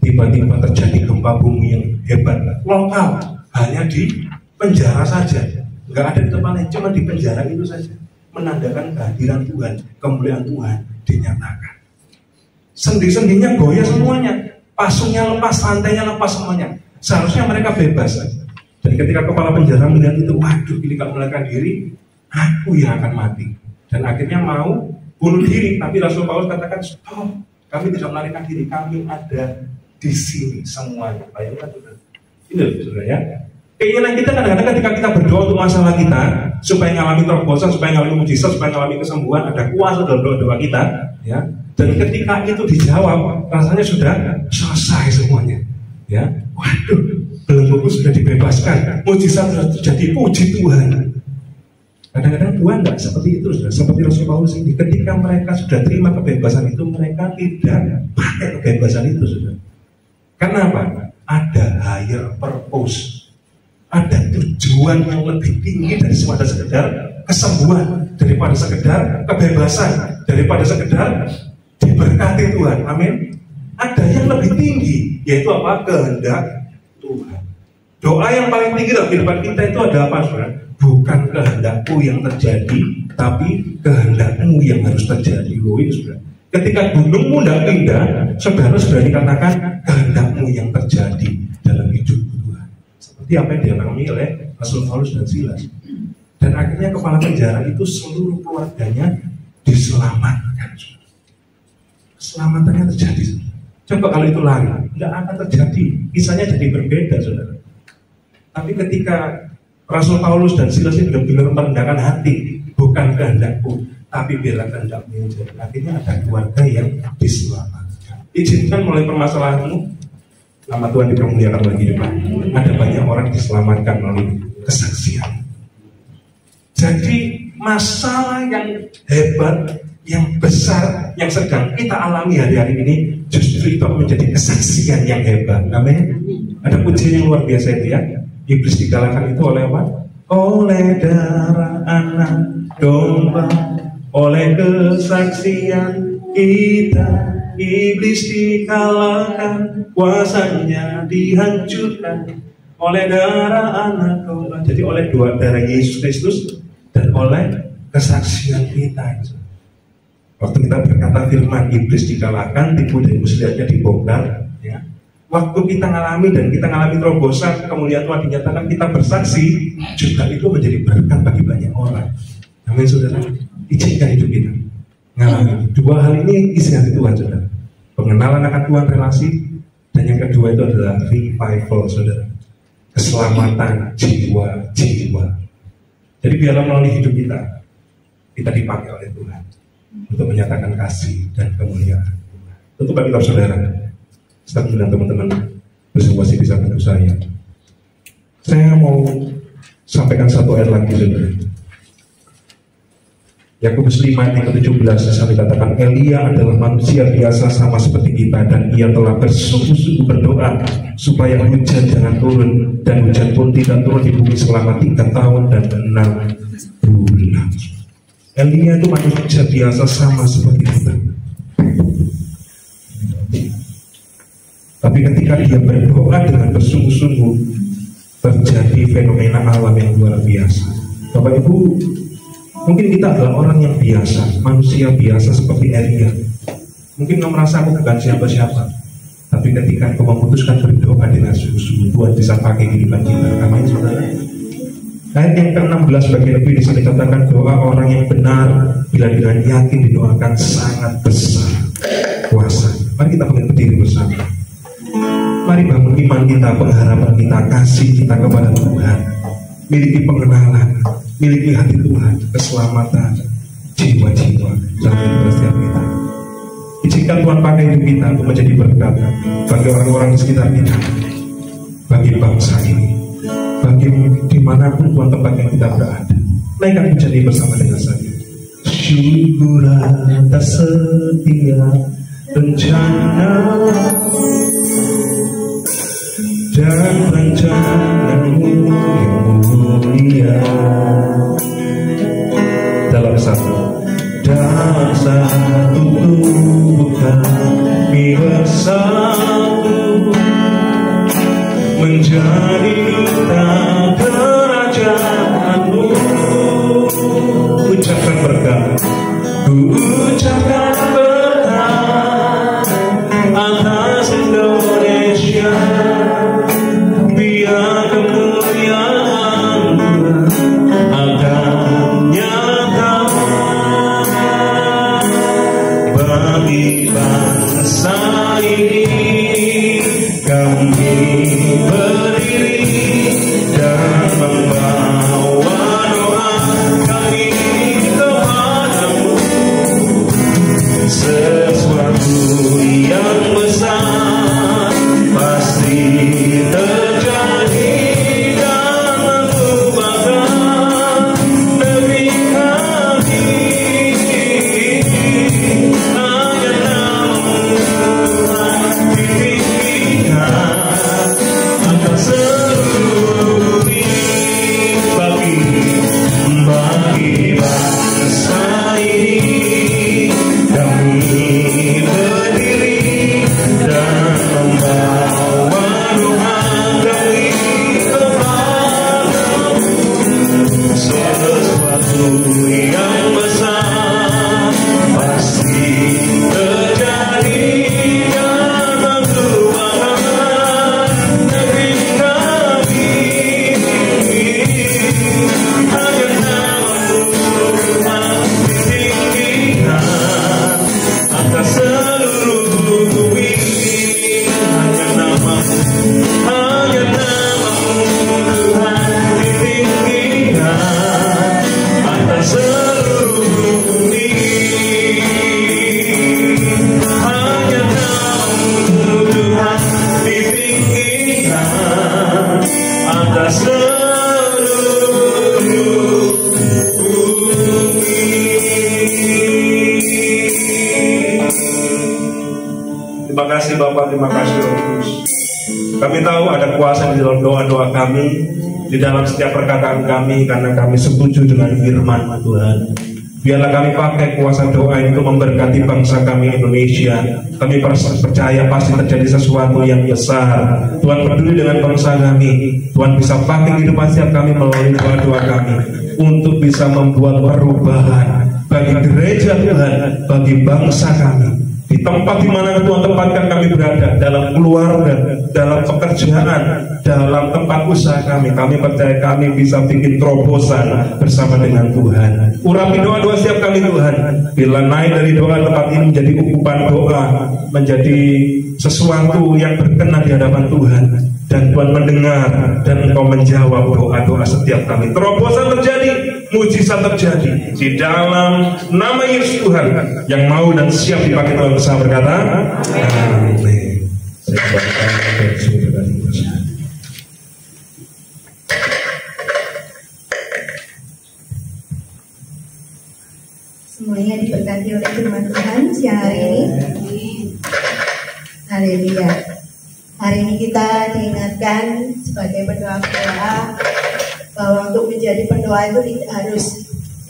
tiba-tiba terjadi gempa bumi yang hebat, lokal, hanya di penjara saja, nggak ada di tempat lain, cuma di penjara itu saja, menandakan kehadiran Tuhan, kemuliaan Tuhan dinyatakan. Sendi-sendinya goyah semuanya, pasungnya lepas, rantainya lepas semuanya. Seharusnya mereka bebas. Dan ketika kepala penjara melihat itu, waduh, ini kalau melarikan diri, aku yang akan mati. Dan akhirnya mau bunuh diri. Tapi Rasul Paulus katakan, stop, kami tidak melarikan diri, kami ada di sini semuanya. Bayangkan saudara. Ini loh saudara ya. Keinginan kita kadang-kadang ketika kita berdoa untuk masalah kita, supaya ngalami terobosan, supaya ngalami mujizat, supaya ngalami kesembuhan, ada kuasa dalam doa-doa kita, ya. Dan ketika itu dijawab, rasanya sudah selesai semuanya, ya. Waduh, belenggu sudah dibebaskan, mujizat sudah terjadi, puji Tuhan. Kadang-kadang Tuhan tidak seperti itu, sudah seperti Rasul Paulus ini. Ketika mereka sudah terima kebebasan itu, mereka tidak pakai kebebasan itu, sudah. Karena apa? Ada higher purpose. Ada tujuan yang lebih tinggi dari semata sekedar kesembuhan, daripada sekedar kebebasan, daripada sekedar diberkati Tuhan. Amin. Ada yang lebih tinggi, yaitu apa? Kehendak Tuhan. Doa yang paling tinggi dalam kehidupan kita itu ada apa, saudara? Bukan kehendakku yang terjadi, tapi kehendakmu yang harus terjadi. Loh, itu saudara. Ketika gunungmu tidak pindah, saudara sudah dikatakan kehendakmu yang terjadi dalam hidupmu. Seperti apa yang dialami oleh Rasul Paulus dan Silas. Dan akhirnya kepala penjara itu seluruh keluarganya diselamatkan. Keselamatannya terjadi. Coba kalau itu lari, tidak akan terjadi. Kisahnya jadi berbeda, saudara. Tapi ketika Rasul Paulus dan Silas ini benar-benar merendahkan hati, bukan kehendakku, tapi biarlah kehendakmu yang jadi. Akhirnya ada keluarga yang diselamatkan. Izinkan mulai permasalahanmu. Nama Tuhan dipermuliakan lagi, Pak. Ada banyak orang diselamatkan melalui kesaksian. Jadi masalah yang hebat, yang besar, yang sedang kita alami hari-hari ini, justru itu menjadi kesaksian yang hebat. Amin. Ada pujian yang luar biasa itu ya. Iblis dikalahkan itu oleh apa? Oleh darah anak domba, oleh kesaksian kita. Iblis dikalahkan, kuasanya dihancurkan oleh darah anak domba. Jadi oleh darah Yesus Kristus dan oleh kesaksian kita. Waktu kita berkata firman, iblis dikalahkan, tipu dan muslihatnya dibongkar, ya. Waktu kita ngalami dan kita ngalami terobosan, kemudian Tuhan dinyatakan kita bersaksi, juga itu menjadi berkat bagi banyak orang. Amin, saudara. Izinkan hidup kita ngalami dua hal ini, isi hati Tuhan, saudara. Pengenalan akan Tuhan, relasi, dan yang kedua itu adalah revival, saudara. Keselamatan jiwa-jiwa. Jadi biarlah melalui hidup kita dipakai oleh Tuhan untuk menyatakan kasih dan kemuliaan Tuhan. Untuk bagi saudara, setelah bilang teman-teman bersuasi bisa bantu saya. Saya mau sampaikan satu ayat lagi, saudara. Yakobus 5 ayat ke-17 saya dikatakan, Elia adalah manusia biasa sama seperti kita, dan ia telah bersungguh-sungguh berdoa supaya hujan jangan turun, dan hujan pun tidak turun di bumi selama 3 tahun dan 6 bulan. Elia itu manusia biasa sama seperti kita. Tapi ketika dia berdoa dengan bersungguh-sungguh, terjadi fenomena alam yang luar biasa. Bapak Ibu, mungkin kita adalah orang yang biasa, manusia biasa seperti Elia. Mungkin kamu merasa aku bukan siapa-siapa, tapi ketika kau memutuskan berdoa dengan sungguh-sungguh, Tuhan bisa pakai kehidupan kita. Amin, saudara. Ayat yang ke-16 bagian lebih di sana dikatakan, doa orang yang benar bila dengan yakin didoakan sangat besar kuasa. Mari kita berdiri bersama. Mari bangun iman kita, pengharapan kita, kasih kita kepada Tuhan. Miliki pengenalan, miliki hati Tuhan, keselamatan jiwa-jiwa dalam hidup setiap kita. Izinkan Tuhan pakai hidup kita untuk menjadi berkat bagi orang-orang di sekitar kita, bagi bangsa ini, bagi dimanapun Tuhan tempat yang kita berada. Naikkan hujan ini bersama dengan saya. syukur atas setiap bencana dan rencana-Mu yang mulia. Dalam satu tubuh kami bersatu menjadi duta kerajaan-Mu. Ucapkan berkat, ucapkan berkat atas Indonesia. Biar kemuliaan Tuhan akan nyata bagi bangsa ini. Kami berdiri dan membawa doa kami kepadamu. Sesuatu yang besar pasti terjadi dan mengubahkan negeri kami. Hanya Nama-Mu Tuhan ditinggikan atas seluruh bumi. Bagi bangsa ini kami berdiri dan membawa doa kami kepadamu. Sesuatu yang besar pasti terjadi dan mengubahkan negeri kami. Hanya Nama-Mu Tuhan ditinggikan atas seluruh bumi. Hanya Nama-Mu Tuhan ditinggikan atas seluruh bumi. Hanya Nama-Mu Tuhan ditinggikan atas seluruh bumi. Terima kasih Bapak, terima kasih Roh Kudus. Kami tahu ada kuasa di dalam doa-doa kami, di dalam setiap perkataan kami, karena kami setuju dengan firman Tuhan. Biarlah kami pakai kuasa doa itu memberkati bangsa kami Indonesia. Kami percaya pasti terjadi sesuatu yang besar. Tuhan peduli dengan bangsa kami. Tuhan bisa pakai kehidupan setiap kami melalui doa-doa kami untuk bisa membuat perubahan bagi gereja Tuhan, bagi bangsa kami. Di tempat di mana Tuhan tempatkan kami berada, dalam keluarga, dalam pekerjaan, dalam tempat usaha kami percaya kami bisa bikin terobosan bersama dengan Tuhan. Urapi doa-doa setiap kami Tuhan. Bila naik dari doa tempat ini menjadi ukupan doa, menjadi sesuatu yang berkenan di hadapan Tuhan, dan Tuhan mendengar dan Engkau menjawab doa-doa setiap kami. Terobosan terjadi, mujizat terjadi di dalam nama Yesus Tuhan yang mau dan siap dipakai Tuhan bersama berkata amin. Semuanya diberkati oleh firman Tuhan siang hari ini. Haleluya. Hari ini kita diingatkan sebagai pendoa-pendoa bahwa untuk menjadi pendoa itu tidak harus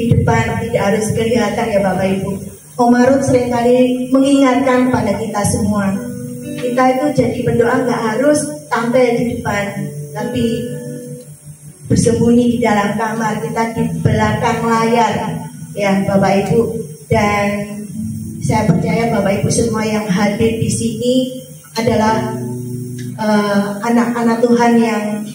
di depan, tidak harus kelihatan ya Bapak Ibu. Om Marut seringkali mengingatkan pada kita semua, kita itu jadi pendoa nggak harus tampil di depan, tapi bersembunyi di dalam kamar, kita di belakang layar ya Bapak Ibu. Dan saya percaya Bapak Ibu semua yang hadir di sini adalah anak-anak Tuhan yang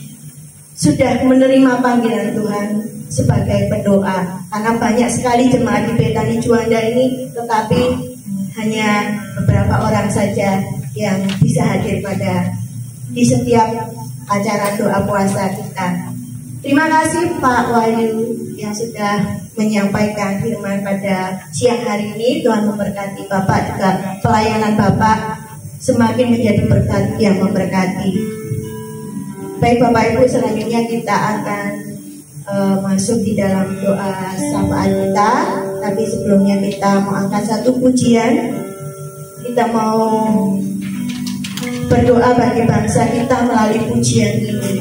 sudah menerima panggilan Tuhan sebagai pendoa. Karena banyak sekali jemaat di Betani Juanda ini, tetapi hanya beberapa orang saja yang bisa hadir di setiap acara doa puasa kita. Terima kasih Pak Wahyu yang sudah menyampaikan firman pada siang hari ini. Tuhan memberkati Bapak, juga pelayanan Bapak semakin menjadi berkat yang memberkati. Baik Bapak Ibu, selanjutnya kita akan masuk di dalam doa sapaan kita. Tapi sebelumnya kita mau angkat satu pujian. Kita mau berdoa bagi bangsa kita melalui pujian ini.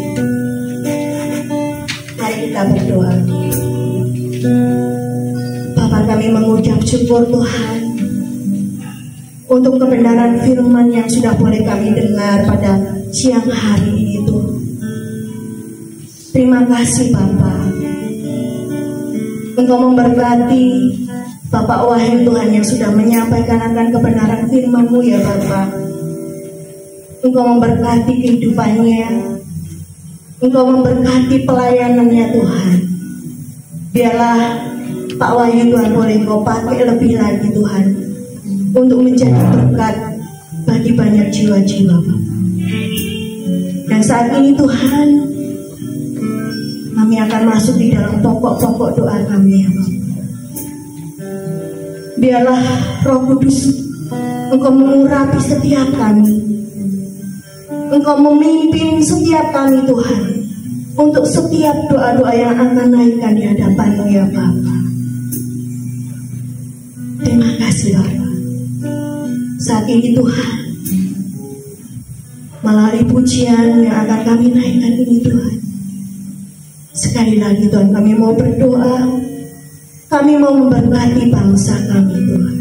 Mari kita berdoa. Bapa, kami mengucap syukur Tuhan untuk kebenaran firman yang sudah boleh kami dengar pada siang hari ini Tuhan. Terima kasih Bapa. Engkau memberkati Bapak Wahyu Tuhan yang sudah menyampaikan akan kebenaran firman-Mu ya Bapa. Engkau memberkati kehidupannya, Engkau memberkati pelayanannya Tuhan. Biarlah Pak Wahyu Tuhan boleh Engkau pakai lebih lagi Tuhan untuk menjadi berkat bagi banyak jiwa-jiwa Bapak. Dan saat ini Tuhan, kami akan masuk di dalam pokok-pokok doa kami ya Bapak. Biarlah Roh Kudus Engkau mengurapi setiap kami, Engkau memimpin setiap kami Tuhan, untuk setiap doa-doa yang akan naikkan di hadapan-Mu ya Bapa. Terima kasih Bapa. Saat ini Tuhan, melalui pujian yang akan kami naikkan ini Tuhan, sekali lagi Tuhan kami mau berdoa, kami mau memberkati bangsa kami Tuhan.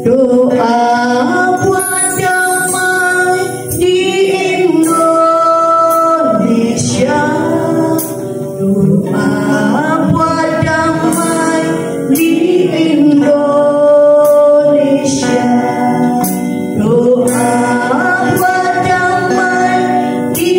Doa buat damai di Indonesia, doa buat damai di Indonesia, doa buat damai di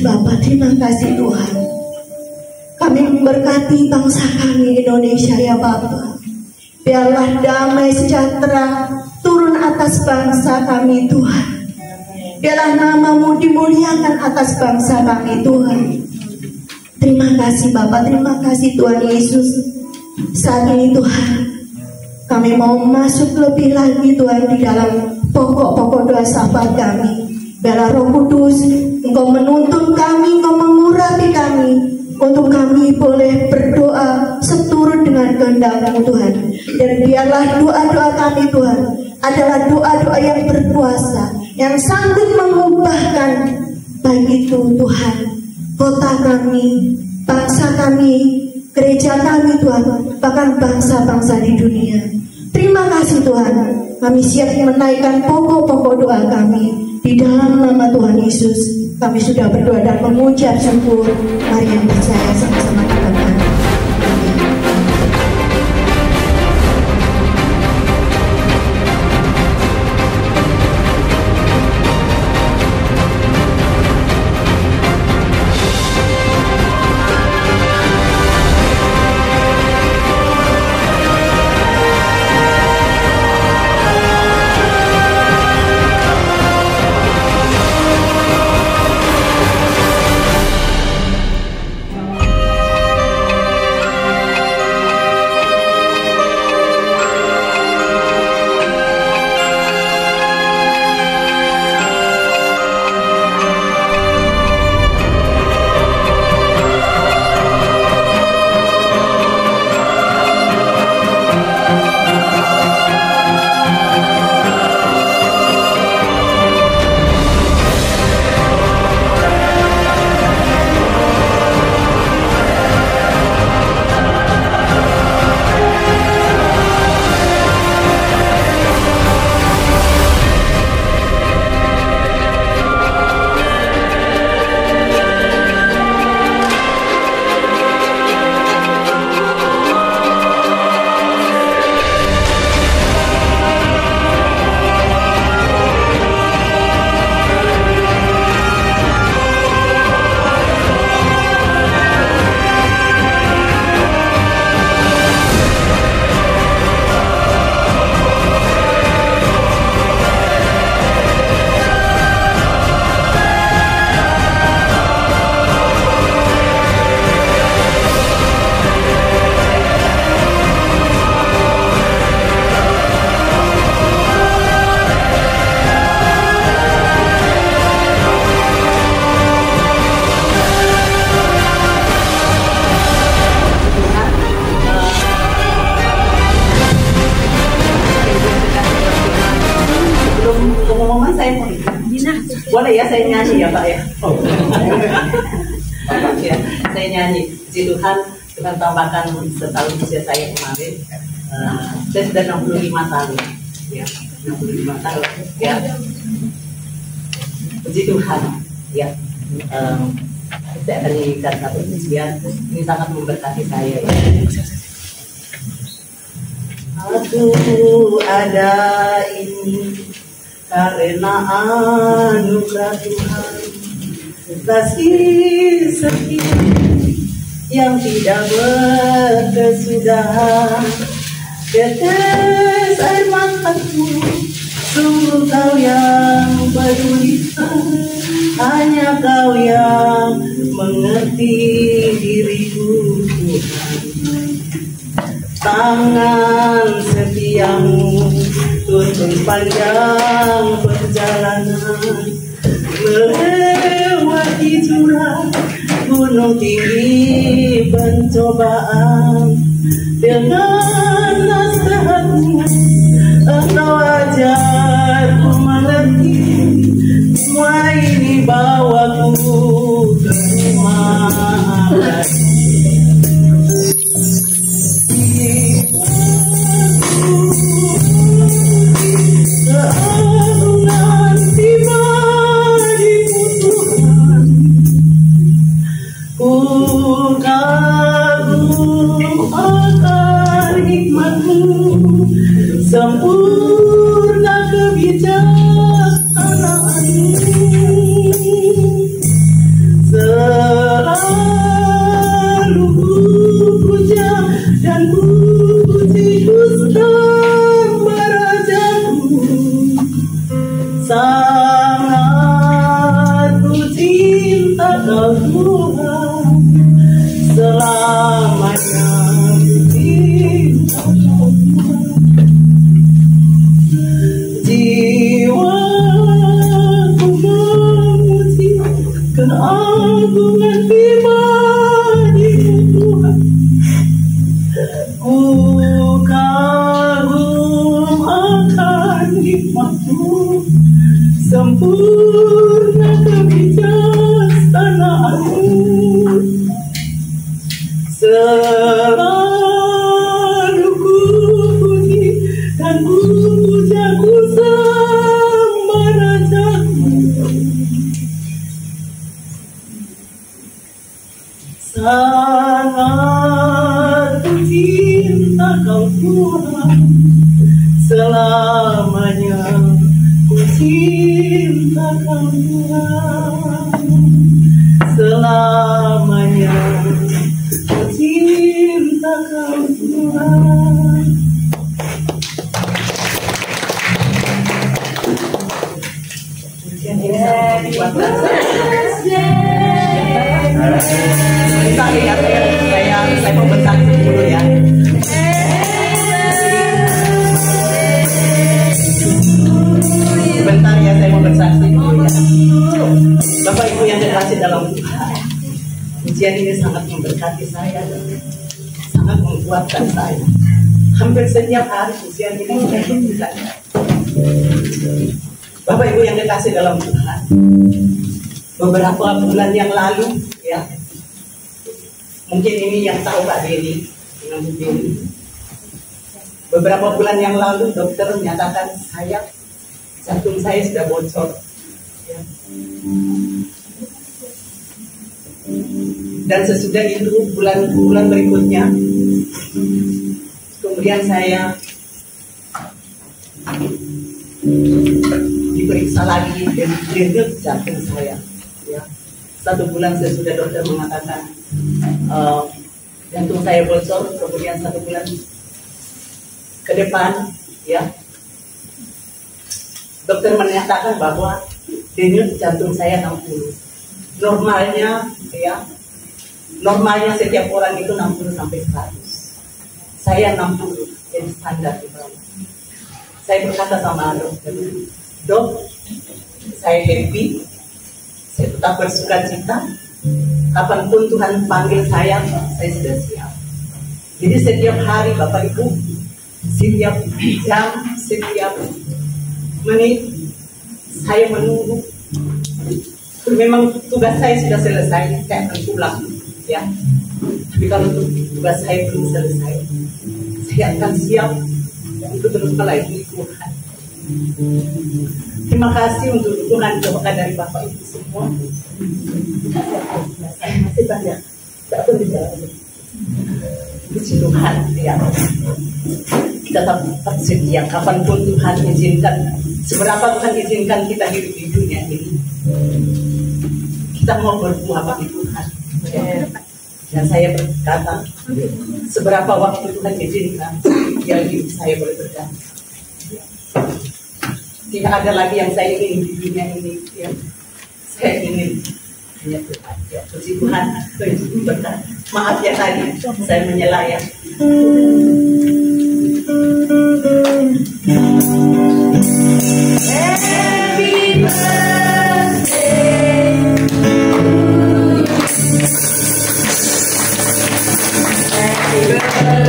Bapa, terima kasih Tuhan. Kami memberkati bangsa kami Indonesia ya Bapa. Biarlah damai sejahtera turun atas bangsa kami Tuhan. Biarlah nama-Mu dimuliakan atas bangsa kami Tuhan. Terima kasih Bapa, terima kasih Tuhan Yesus. Saat ini Tuhan, kami mau masuk lebih lagi Tuhan di dalam pokok-pokok doa syafaat kami. Biarlah Roh Kudus, Engkau menuntun kami, Engkau mengurapi kami, untuk kami boleh berdoa seturut dengan kehendak-Mu Tuhan. Dan biarlah doa-doa kami Tuhan adalah doa-doa yang berkuasa, yang sanggup mengubahkan baik itu Tuhan kota kami, bangsa kami, gereja kami Tuhan, bahkan bangsa-bangsa di dunia. Terima kasih Tuhan, kami siap menaikkan pokok-pokok doa kami di dalam nama Tuhan Yesus. Kami sudah berdoa dan mengucap syukur. Mari yang percaya sama-sama katakan amin. Boleh ya saya nyanyi ya Pak ya? Ya, saya nyanyi. Puji Tuhan, Tuhan tambahkan setahun usia saya kemarin. Saya sudah 65 tahun. Ya, 65 tahun. Ya. Puji Tuhan. Ya. Saya akan nyanyikan satu pujian. Ini sangat memberkati saya. Ya. Aku ada ini karena anugerah Tuhan, kasih setia yang tidak berkesudahan, tetes air mataku, sungguh Kau yang peduli, hanya Kau yang mengerti diriku Tuhan. Tangan setiamu tuntun panjang perjalanan, melewati jurang gunung tinggi pencobaan. Dengan nasihat-Mu Engkau ajarku mengerti, semua ini bawaku ke rumah Allah. Keagungan pribadi-Mu Tuhan, ku kagum akan sangat ku cinta kau Tuhan, selamanya ku cinta kau Tuhan. Jiwaku memuji keagungan firman-Mu Tuhan. Ku kagum akan hikmat-Mu, sempurna kebijaksanaan-Mu. Selalu ku puji dan ku puja, ku sembah Raja-Mu. Sangat ku cinta kau Tuhan, selamanya ku cinta kau Tuhan, selamanya ku cinta kau Tuhan. Saya mau bersaksi dulu ya. Sebentar ya, saya mau bersaksi dulu ya. Bapak Ibu yang terkasih dalam Tuhan, ujian ini sangat memberkati saya, sangat menguatkan saya. Hampir setiap hari ujian ini memberkati saya. Bapak Ibu yang terkasih dalam Tuhan, beberapa bulan yang lalu ya, mungkin ini yang tahu Pak Deni dengan Bu Deni. Beberapa bulan yang lalu dokter menyatakan jantung saya sudah bocor ya. Dan sesudah itu bulan berikutnya, kemudian saya diperiksa lagi dan denyut jantung saya ya. 1 bulan sesudah dokter mengatakan jantung saya bocor, kemudian 1 bulan ke depan ya, dokter menyatakan bahwa denyut jantung saya 60. Normalnya ya, normalnya setiap orang itu 60 sampai 100. Saya 60, jadi standar di bawah. Saya berkata sama dokter, "Dok, saya happy, saya tetap bersuka cita. Kapanpun Tuhan panggil saya sudah siap." Jadi setiap hari Bapak Ibu, setiap jam, setiap menit saya menunggu. Memang tugas saya sudah selesai, saya akan pulang ya. Tapi kalau tugas saya belum selesai, saya akan siap untuk terus melayani Tuhan. Terima kasih untuk dukungan doa dari Bapak Ibu semua. Saya masih banyak tak perlu jalan. Puji Tuhan ya. Kita tetap sedia kapanpun Tuhan izinkan, seberapa Tuhan izinkan kita hidup di dunia ini, kita mau berbuah bagi Tuhan. Dan saya berkata, seberapa waktu Tuhan izinkan, yang hidup saya boleh berganti. Tidak ada lagi yang saya ingin di dunia ini ya. Saya ingin hanya Tuhan ya. Puji Tuhan. Maaf ya tadi saya menyela ya. Happy birthday. Happy birthday.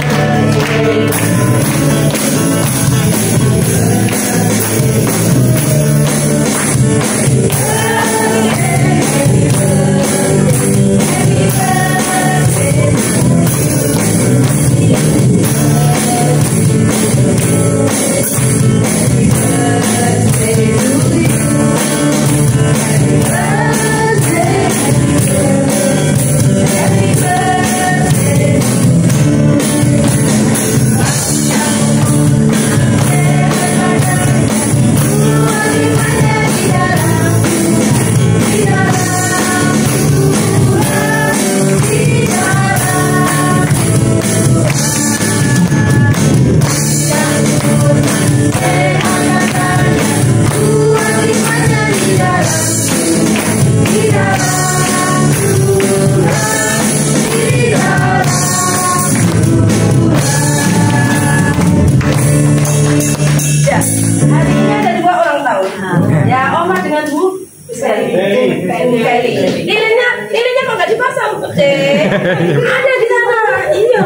hari ini ada 2 ulang tahun. Ya, Oma dengan Bu Feli. Lilinnya kok nggak dipasang? Ada di sana. Iya,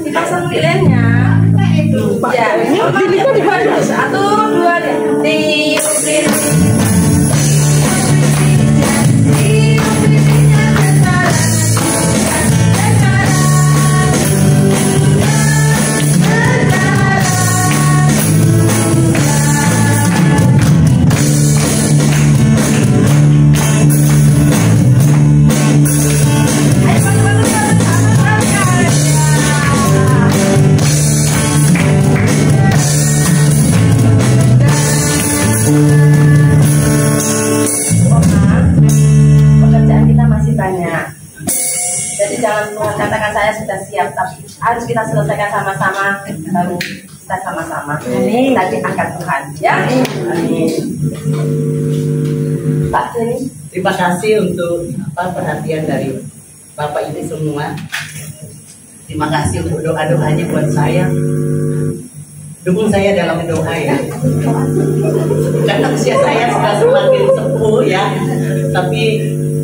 dipasang lilinnya. Ya, lilinnya dipasang. 1, 2, di katakan saya sudah siap, tapi harus kita selesaikan sama-sama, baru kita sama-sama. Ini tadi angkat Tuhan, ya. Amin. Pak Jenny, terima kasih untuk perhatian dari Bapak ini semua. Terima kasih untuk doa-doanya buat saya. Dukung saya dalam doa ya. Karena usia saya sudah semakin sepuh ya, tapi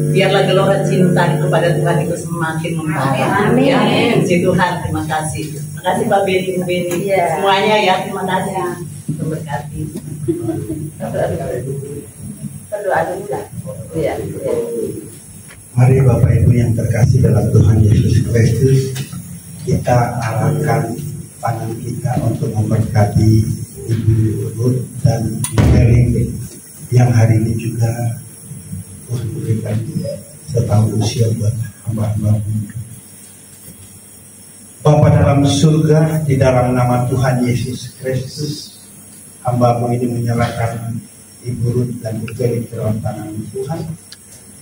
biarlah gelora cinta kepada Tuhan itu semakin membara. Amin. Ya, si Tuhan, terima kasih. Terima kasih Pak Beni, Bu Beni, semuanya ya, terima kasih. Memberkati. Berdoa dulu lah. Iya. Mari Bapak Ibu yang terkasih dalam Tuhan Yesus Kristus, kita arahkan tangan kita untuk memberkati Ibu Ruth dan Hering yang hari ini juga Tuhan berikan setahun usia buat hamba-hamba. Bapa dalam surga, di dalam nama Tuhan Yesus Kristus, hamba-Mu ini menyerahkan Ibu Ruth dan Ibu Hering ke dalam tangan Tuhan.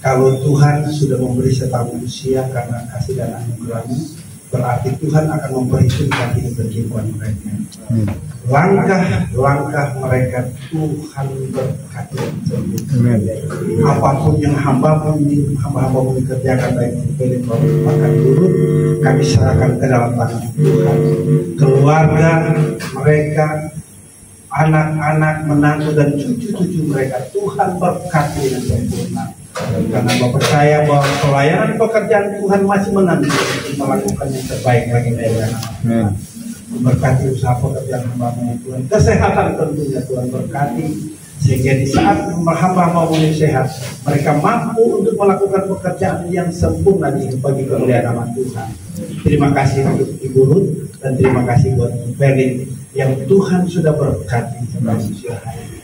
Kalau Tuhan sudah memberi setahun usia karena kasih dan anugerah-Mu, berarti Tuhan akan memperhitungkan hidup dan kehidupan mereka. Langkah-langkah mereka Tuhan berkati. Apapun yang hamba-Mu kerjakan, baik itu bahkan turun, kami serahkan ke dalam tangan Tuhan. Keluarga mereka, anak-anak, menantu dan cucu-cucu mereka, Tuhan berkati dengan sempurna. Karena Bapak percaya bahwa pelayanan pekerjaan Tuhan masih menanti untuk melakukan yang terbaik bagi mereka. Memberkati usaha pekerjaan hamba-Mu Tuhan, kesehatan tentunya Tuhan berkati, sehingga di saat hamba-Mu sehat, mereka mampu untuk melakukan pekerjaan yang sempurna bagi kemuliaan nama Tuhan. Terima kasih untuk Ibu Ruth dan terima kasih buat Berlin yang Tuhan sudah berkati sebagai usia hari ini.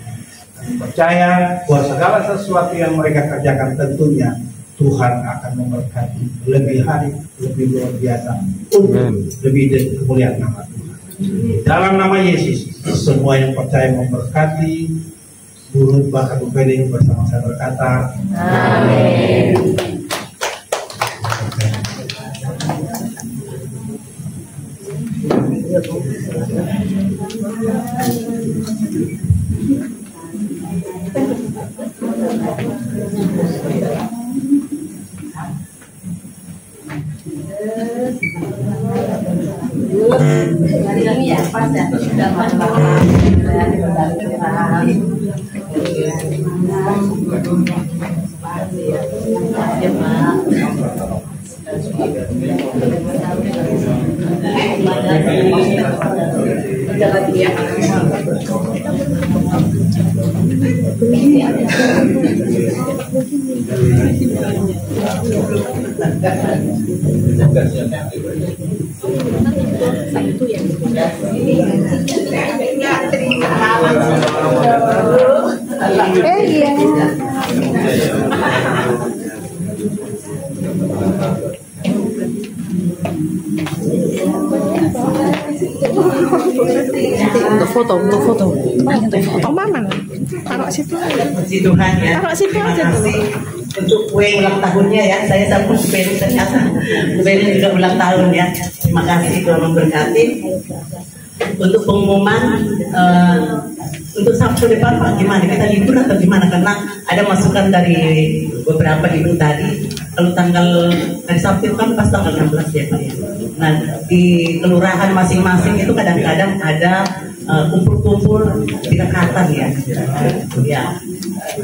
Percaya bahwa segala sesuatu yang mereka kerjakan tentunya Tuhan akan memberkati lebih hari, lebih luar biasa untuk lebih dari kemuliaan nama Tuhan. Dalam nama Yesus, semua yang percaya memberkati, turut bahkan berpening bersama saya berkata, amin. Hari ini ya pas ya sudah malam Untuk foto mana? Taruh situ. Puji Tuhan ya. Taruh situ aja tuh. Untuk kue ulang tahunnya ya, saya sambut Beni ternyata. Beni juga ulang tahun ya. Terima kasih Tuhan memberkati. Untuk pengumuman untuk Sabtu depan Pak, gimana kita libur atau gimana? Karena ada masukan dari beberapa ibu tadi. Kalau tanggal hari Sabtu kan pas tanggal 16 ya Pak ya. Nah di kelurahan masing-masing itu kadang-kadang ada kumpul-kumpul kedekatan ya. Ya,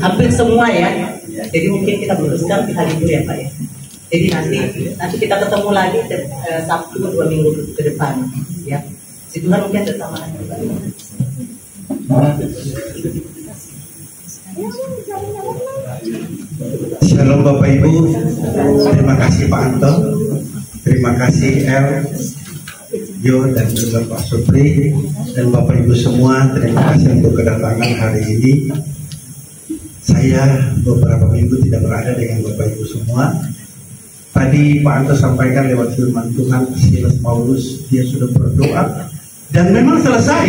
hampir semua ya. Jadi mungkin kita putuskan kita libur ya Pak ya. Jadi nanti kita ketemu lagi Sabtu 2 minggu ke depan ya. Si Tuhan mungkin bersama. Shalom Bapak Ibu, terima kasih Pak Anto, terima kasih El, Jo dan juga Pak Supri dan Bapak Ibu semua, terima kasih untuk kedatangan hari ini. Saya beberapa minggu tidak berada dengan Bapak Ibu semua. Tadi Pak Anto sampaikan lewat firman Tuhan, Silas Paulus dia sudah berdoa dan memang selesai.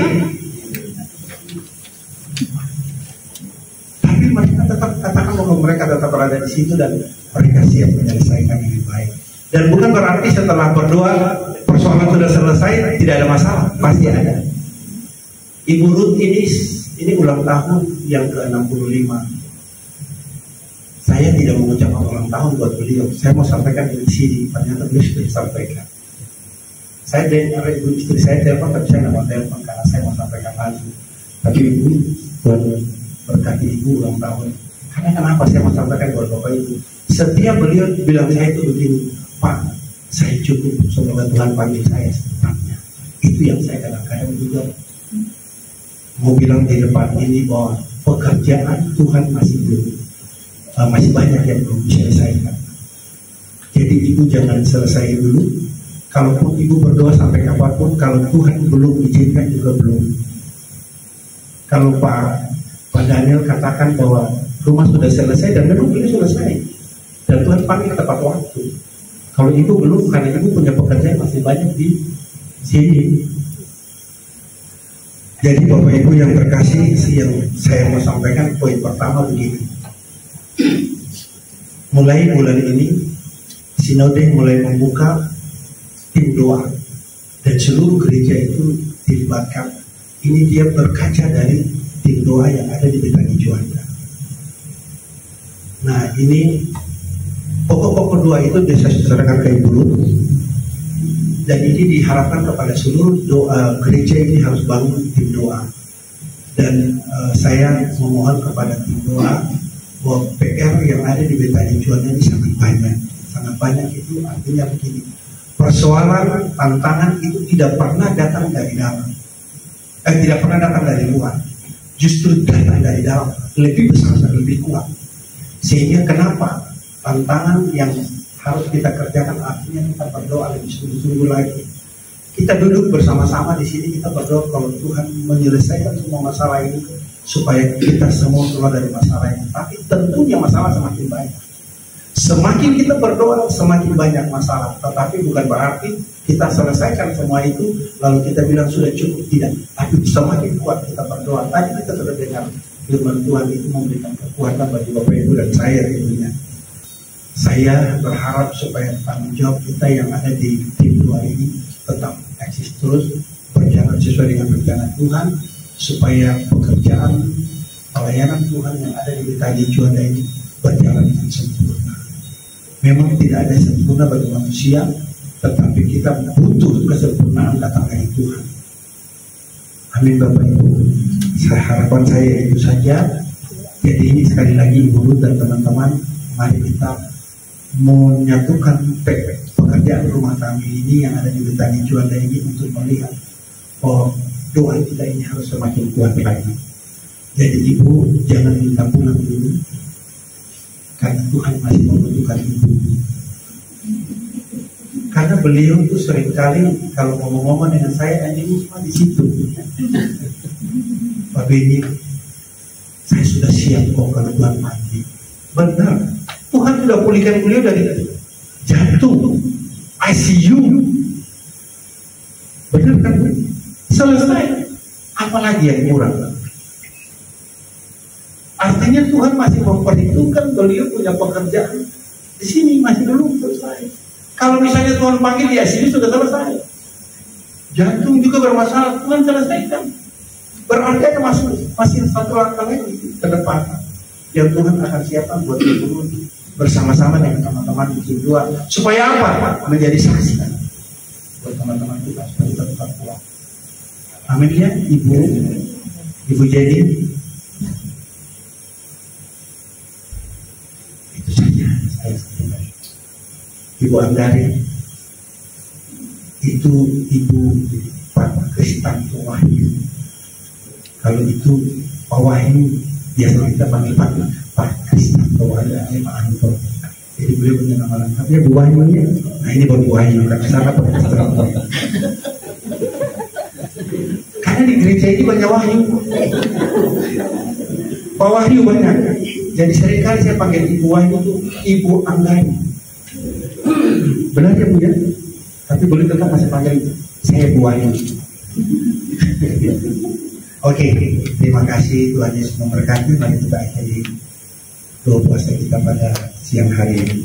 Tapi mereka tetap katakan bahwa mereka tetap berada di situ dan mereka siap menyelesaikan dengan baik. Dan bukan berarti setelah berdoa persoalan sudah selesai tidak ada masalah, pasti ada. Ibu Ruth ini ulang tahun yang ke-65. Saya tidak mengucapkan ulang tahun buat beliau. Saya mau sampaikan di sini, ternyata beliau sudah disampaikan. Saya dengar ibu istri saya telepon, tapi saya nggak mau telepon karena saya mau sampaikan langsung. Tapi ibu buat berkati ibu ulang tahun. Karena kenapa saya mau sampaikan buat Bapak Ibu? Setiap beliau bilang saya itu begini, Pak, saya cukup, semoga Tuhan panggil saya secepatnya. Itu yang saya kadang-kadang juga mau bilang di depan ini bahwa pekerjaan Tuhan masih banyak yang belum diselesaikan. Jadi ibu jangan selesai dulu. Kalaupun ibu berdoa sampai kapanpun, kalau Tuhan belum izinkan juga belum. Kalau Pak Daniel katakan bahwa rumah sudah selesai dan memang ini selesai dan Tuhan panggil tepat waktu. Kalau ibu belum, karena ibu punya pekerjaan masih banyak di sini. Jadi Bapak Ibu yang terkasih, yang saya mau sampaikan poin pertama begini. Mulai bulan ini Sinode mulai membuka tim doa dan seluruh gereja itu dilibatkan. Ini dia berkaca dari tim doa yang ada di Betani Juanda. Nah ini pokok-pokok doa itu saya serahkan ke Ibu Ruth. Dan ini diharapkan kepada seluruh gereja ini harus bangun tim doa. Dan saya memohon kepada tim doa bahwa PR yang ada di Betani Juanda ini sangat banyak. Sangat banyak itu artinya begini. Persoalan, tantangan itu tidak pernah datang dari dalam. Tidak pernah datang dari luar. Justru datang dari dalam. Lebih besar dan lebih kuat. Sehingga kenapa tantangan yang harus kita kerjakan artinya kita berdoa lebih sungguh-sungguh lagi. Kita duduk bersama-sama di sini, kita berdoa kalau Tuhan menyelesaikan semua masalah ini supaya kita semua keluar dari masalah ini. Tapi tentunya masalah semakin banyak. Semakin kita berdoa, semakin banyak masalah. Tetapi bukan berarti kita selesaikan semua itu lalu kita bilang sudah cukup, tidak. Tapi semakin kuat kita berdoa. Tadi kita sudah dengar firman Tuhan itu memberikan kekuatan bagi Bapak Ibu dan saya tentunya. Saya berharap supaya tanggung jawab kita yang ada di tim doa ini tetap eksis terus, berjalan sesuai dengan rencana Tuhan, supaya pekerjaan pelayanan Tuhan yang ada di Betani Juanda ini berjalan dengan sempurna. Memang tidak ada sempurna bagi manusia, tetapi kita butuh kesempurnaan datang dari Tuhan. Amin Bapak Ibu. Harapan saya itu saja. Jadi ini sekali lagi Ibu Ruth dan teman-teman, mari kita menyatukan pekerjaan rumah kami ini yang ada di Betani Juanda ini untuk melihat bahwa doa kita ini harus semakin kuat lagi. Jadi Ibu jangan minta pulang dulu, karena Tuhan masih membutuhkan Ibu. Karena beliau itu seringkali kalau ngomong-ngomong dengan saya, Ibu semua di situ. Pak Beni, saya sudah siap kok kalau Tuhan panggil. Benar, Tuhan sudah pulihkan beliau dari jantung, ICU. Benar kan? Selesai. Apalagi yang kurang? Artinya Tuhan masih memperhitungkan beliau punya pekerjaan di sini masih belum selesai. Kalau misalnya Tuhan panggil di sini sudah selesai. Jantung juga bermasalah, Tuhan selesaikan. Berarti ada masih satu langkah lagi ke depan yang Tuhan akan siapkan buat Ibu bersama-sama dengan teman-teman di tim doa. Supaya apa? Menjadi saksi buat teman-teman kita supaya kita tetap kuat. Amin ya, Ibu Jenny. Itu saja saya sampaikan. Ibu Anggari, itu Ibu Pak Kristanto Wahyu. Kalau itu Pak Wahyu, biasa kita panggil Pak Kristanto Wahyu, ini Pak Anto. Jadi beliau punya nama lengkapnya Bu Wahyu ya. Nah ini baru Bu Wahyu, karena sana Pak Kristanto. Karena di gereja ini banyak Wahyu, Pak Wahyu banyak. Jadi seringkali saya panggil Ibu Wahyu itu Ibu Anggari. Benar ya Bu ya? Tapi boleh tetap masih panggil saya Bu Wahyu. Oke, terima kasih, Tuhan Yesus memberkati. Mari kita akhiri doa puasa kita pada siang hari ini.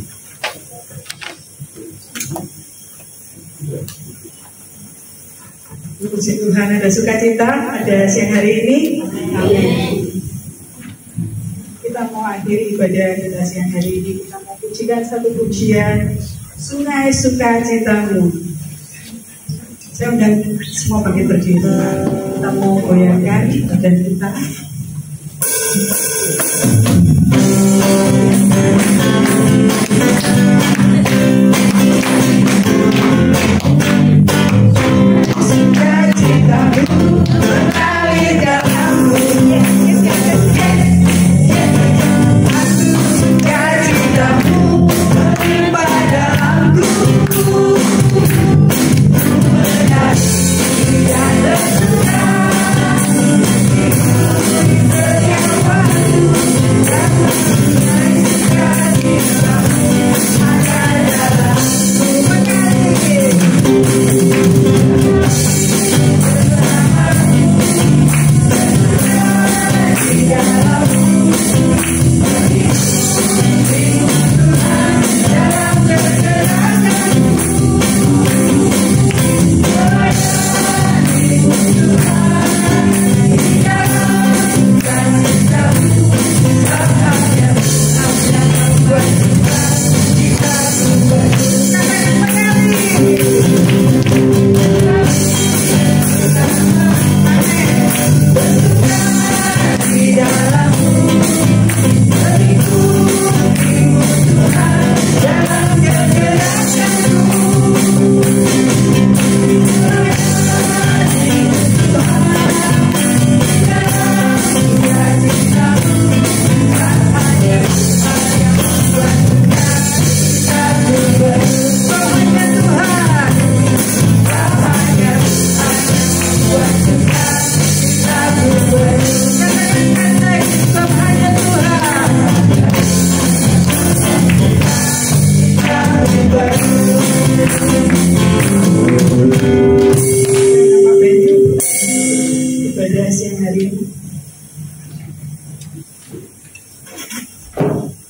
Puji Tuhan, ada sukacita ada siang hari ini. Kita mau akhiri ibadah kita siang hari ini. Kita mau pujikan satu pujian, Sungai Sukacitamu. Saya undang semua bagi berdiri. Kita mau goyangkan badan kita. Sukacitamu mengalir dalammu. Sukacitamu melimpah dalamku.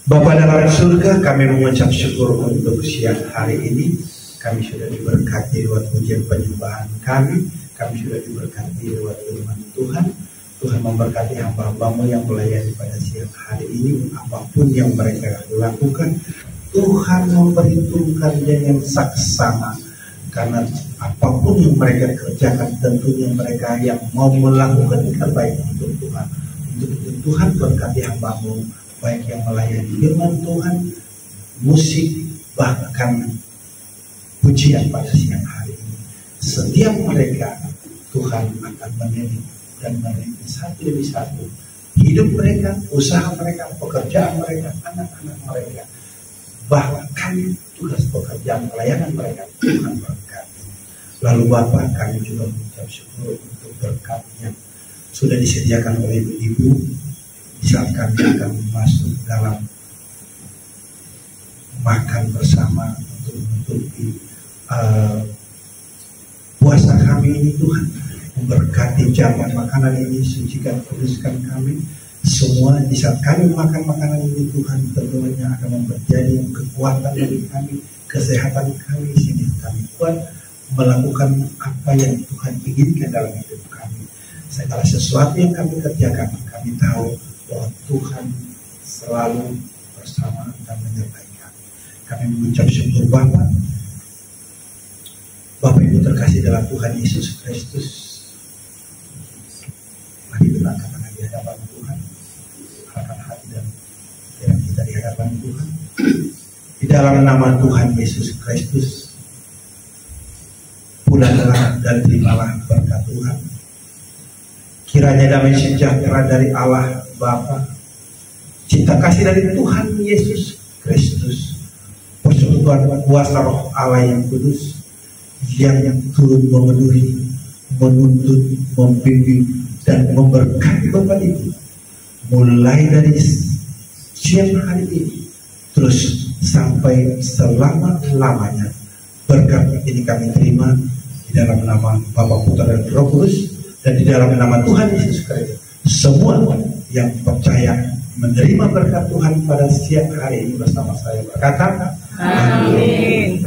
Bapa dalam surga, kami mengucap syukur untuk siang hari ini. Kami sudah diberkati lewat pujian penyembahan kami sudah diberkati lewat firman Tuhan. Tuhan memberkati hamba-Hamba-Mu yang melayani pada siang hari ini. Apapun yang mereka lakukan, Tuhan memperhitungkan dengan saksama. Karena apapun yang mereka kerjakan, tentunya mereka yang mau melakukan yang terbaik untuk Tuhan. Untuk itu Tuhan berkati hamba-Mu, baik yang melayani firman Tuhan, musik, bahkan pujian pada siang hari ini. Setiap mereka Tuhan akan mendidik dan mendidik satu demi satu hidup mereka, usaha mereka, pekerjaan mereka, anak-anak mereka, bahkan tugas pekerjaan pelayanan mereka. Tuhan berkati. Lalu Bapa, kami juga mengucap syukur untuk berkat yang sudah disediakan oleh Ibu di saat kami akan masuk dalam makan bersama untuk menutupi puasa kami ini. Tuhan memberkati jamuan makanan ini, sucikan, kuduskan kami semua. Di saat kami makan makanan ini, Tuhan tentunya akan menjadi kekuatan bagi kami, kesehatan kami, sehingga kami kuat melakukan apa yang Tuhan inginkan dalam hidup kami. Segala sesuatu yang kami kerjakan, kami tahu bahwa Tuhan selalu bersama dan menyertai kami. Kami mengucap syukur Bapa. Bapak Ibu terkasih dalam Tuhan Yesus Kristus, Mari kita katakan di hadapan Tuhan, arahkan hati dan pikiran kita di hadapan Tuhan. Di dalam nama Tuhan Yesus Kristus, pulanglah dan terimalah berkat Tuhan. Kiranya damai sejahtera dari Allah Bapa, cinta kasih dari Tuhan Yesus Kristus, persekutuan kuasa Roh Allah yang kudus, yang turun memenuhi, menuntut, membimbing, dan memberkati Bapak Ibu, mulai dari siang hari ini, terus sampai selama-lamanya. Berkat ini kami terima di dalam nama Bapa, Putra, dan Roh Kudus, dan di dalam nama Tuhan Yesus Kristus. Semua yang percaya menerima berkat Tuhan pada siang hari ini bersama saya berkata, amin.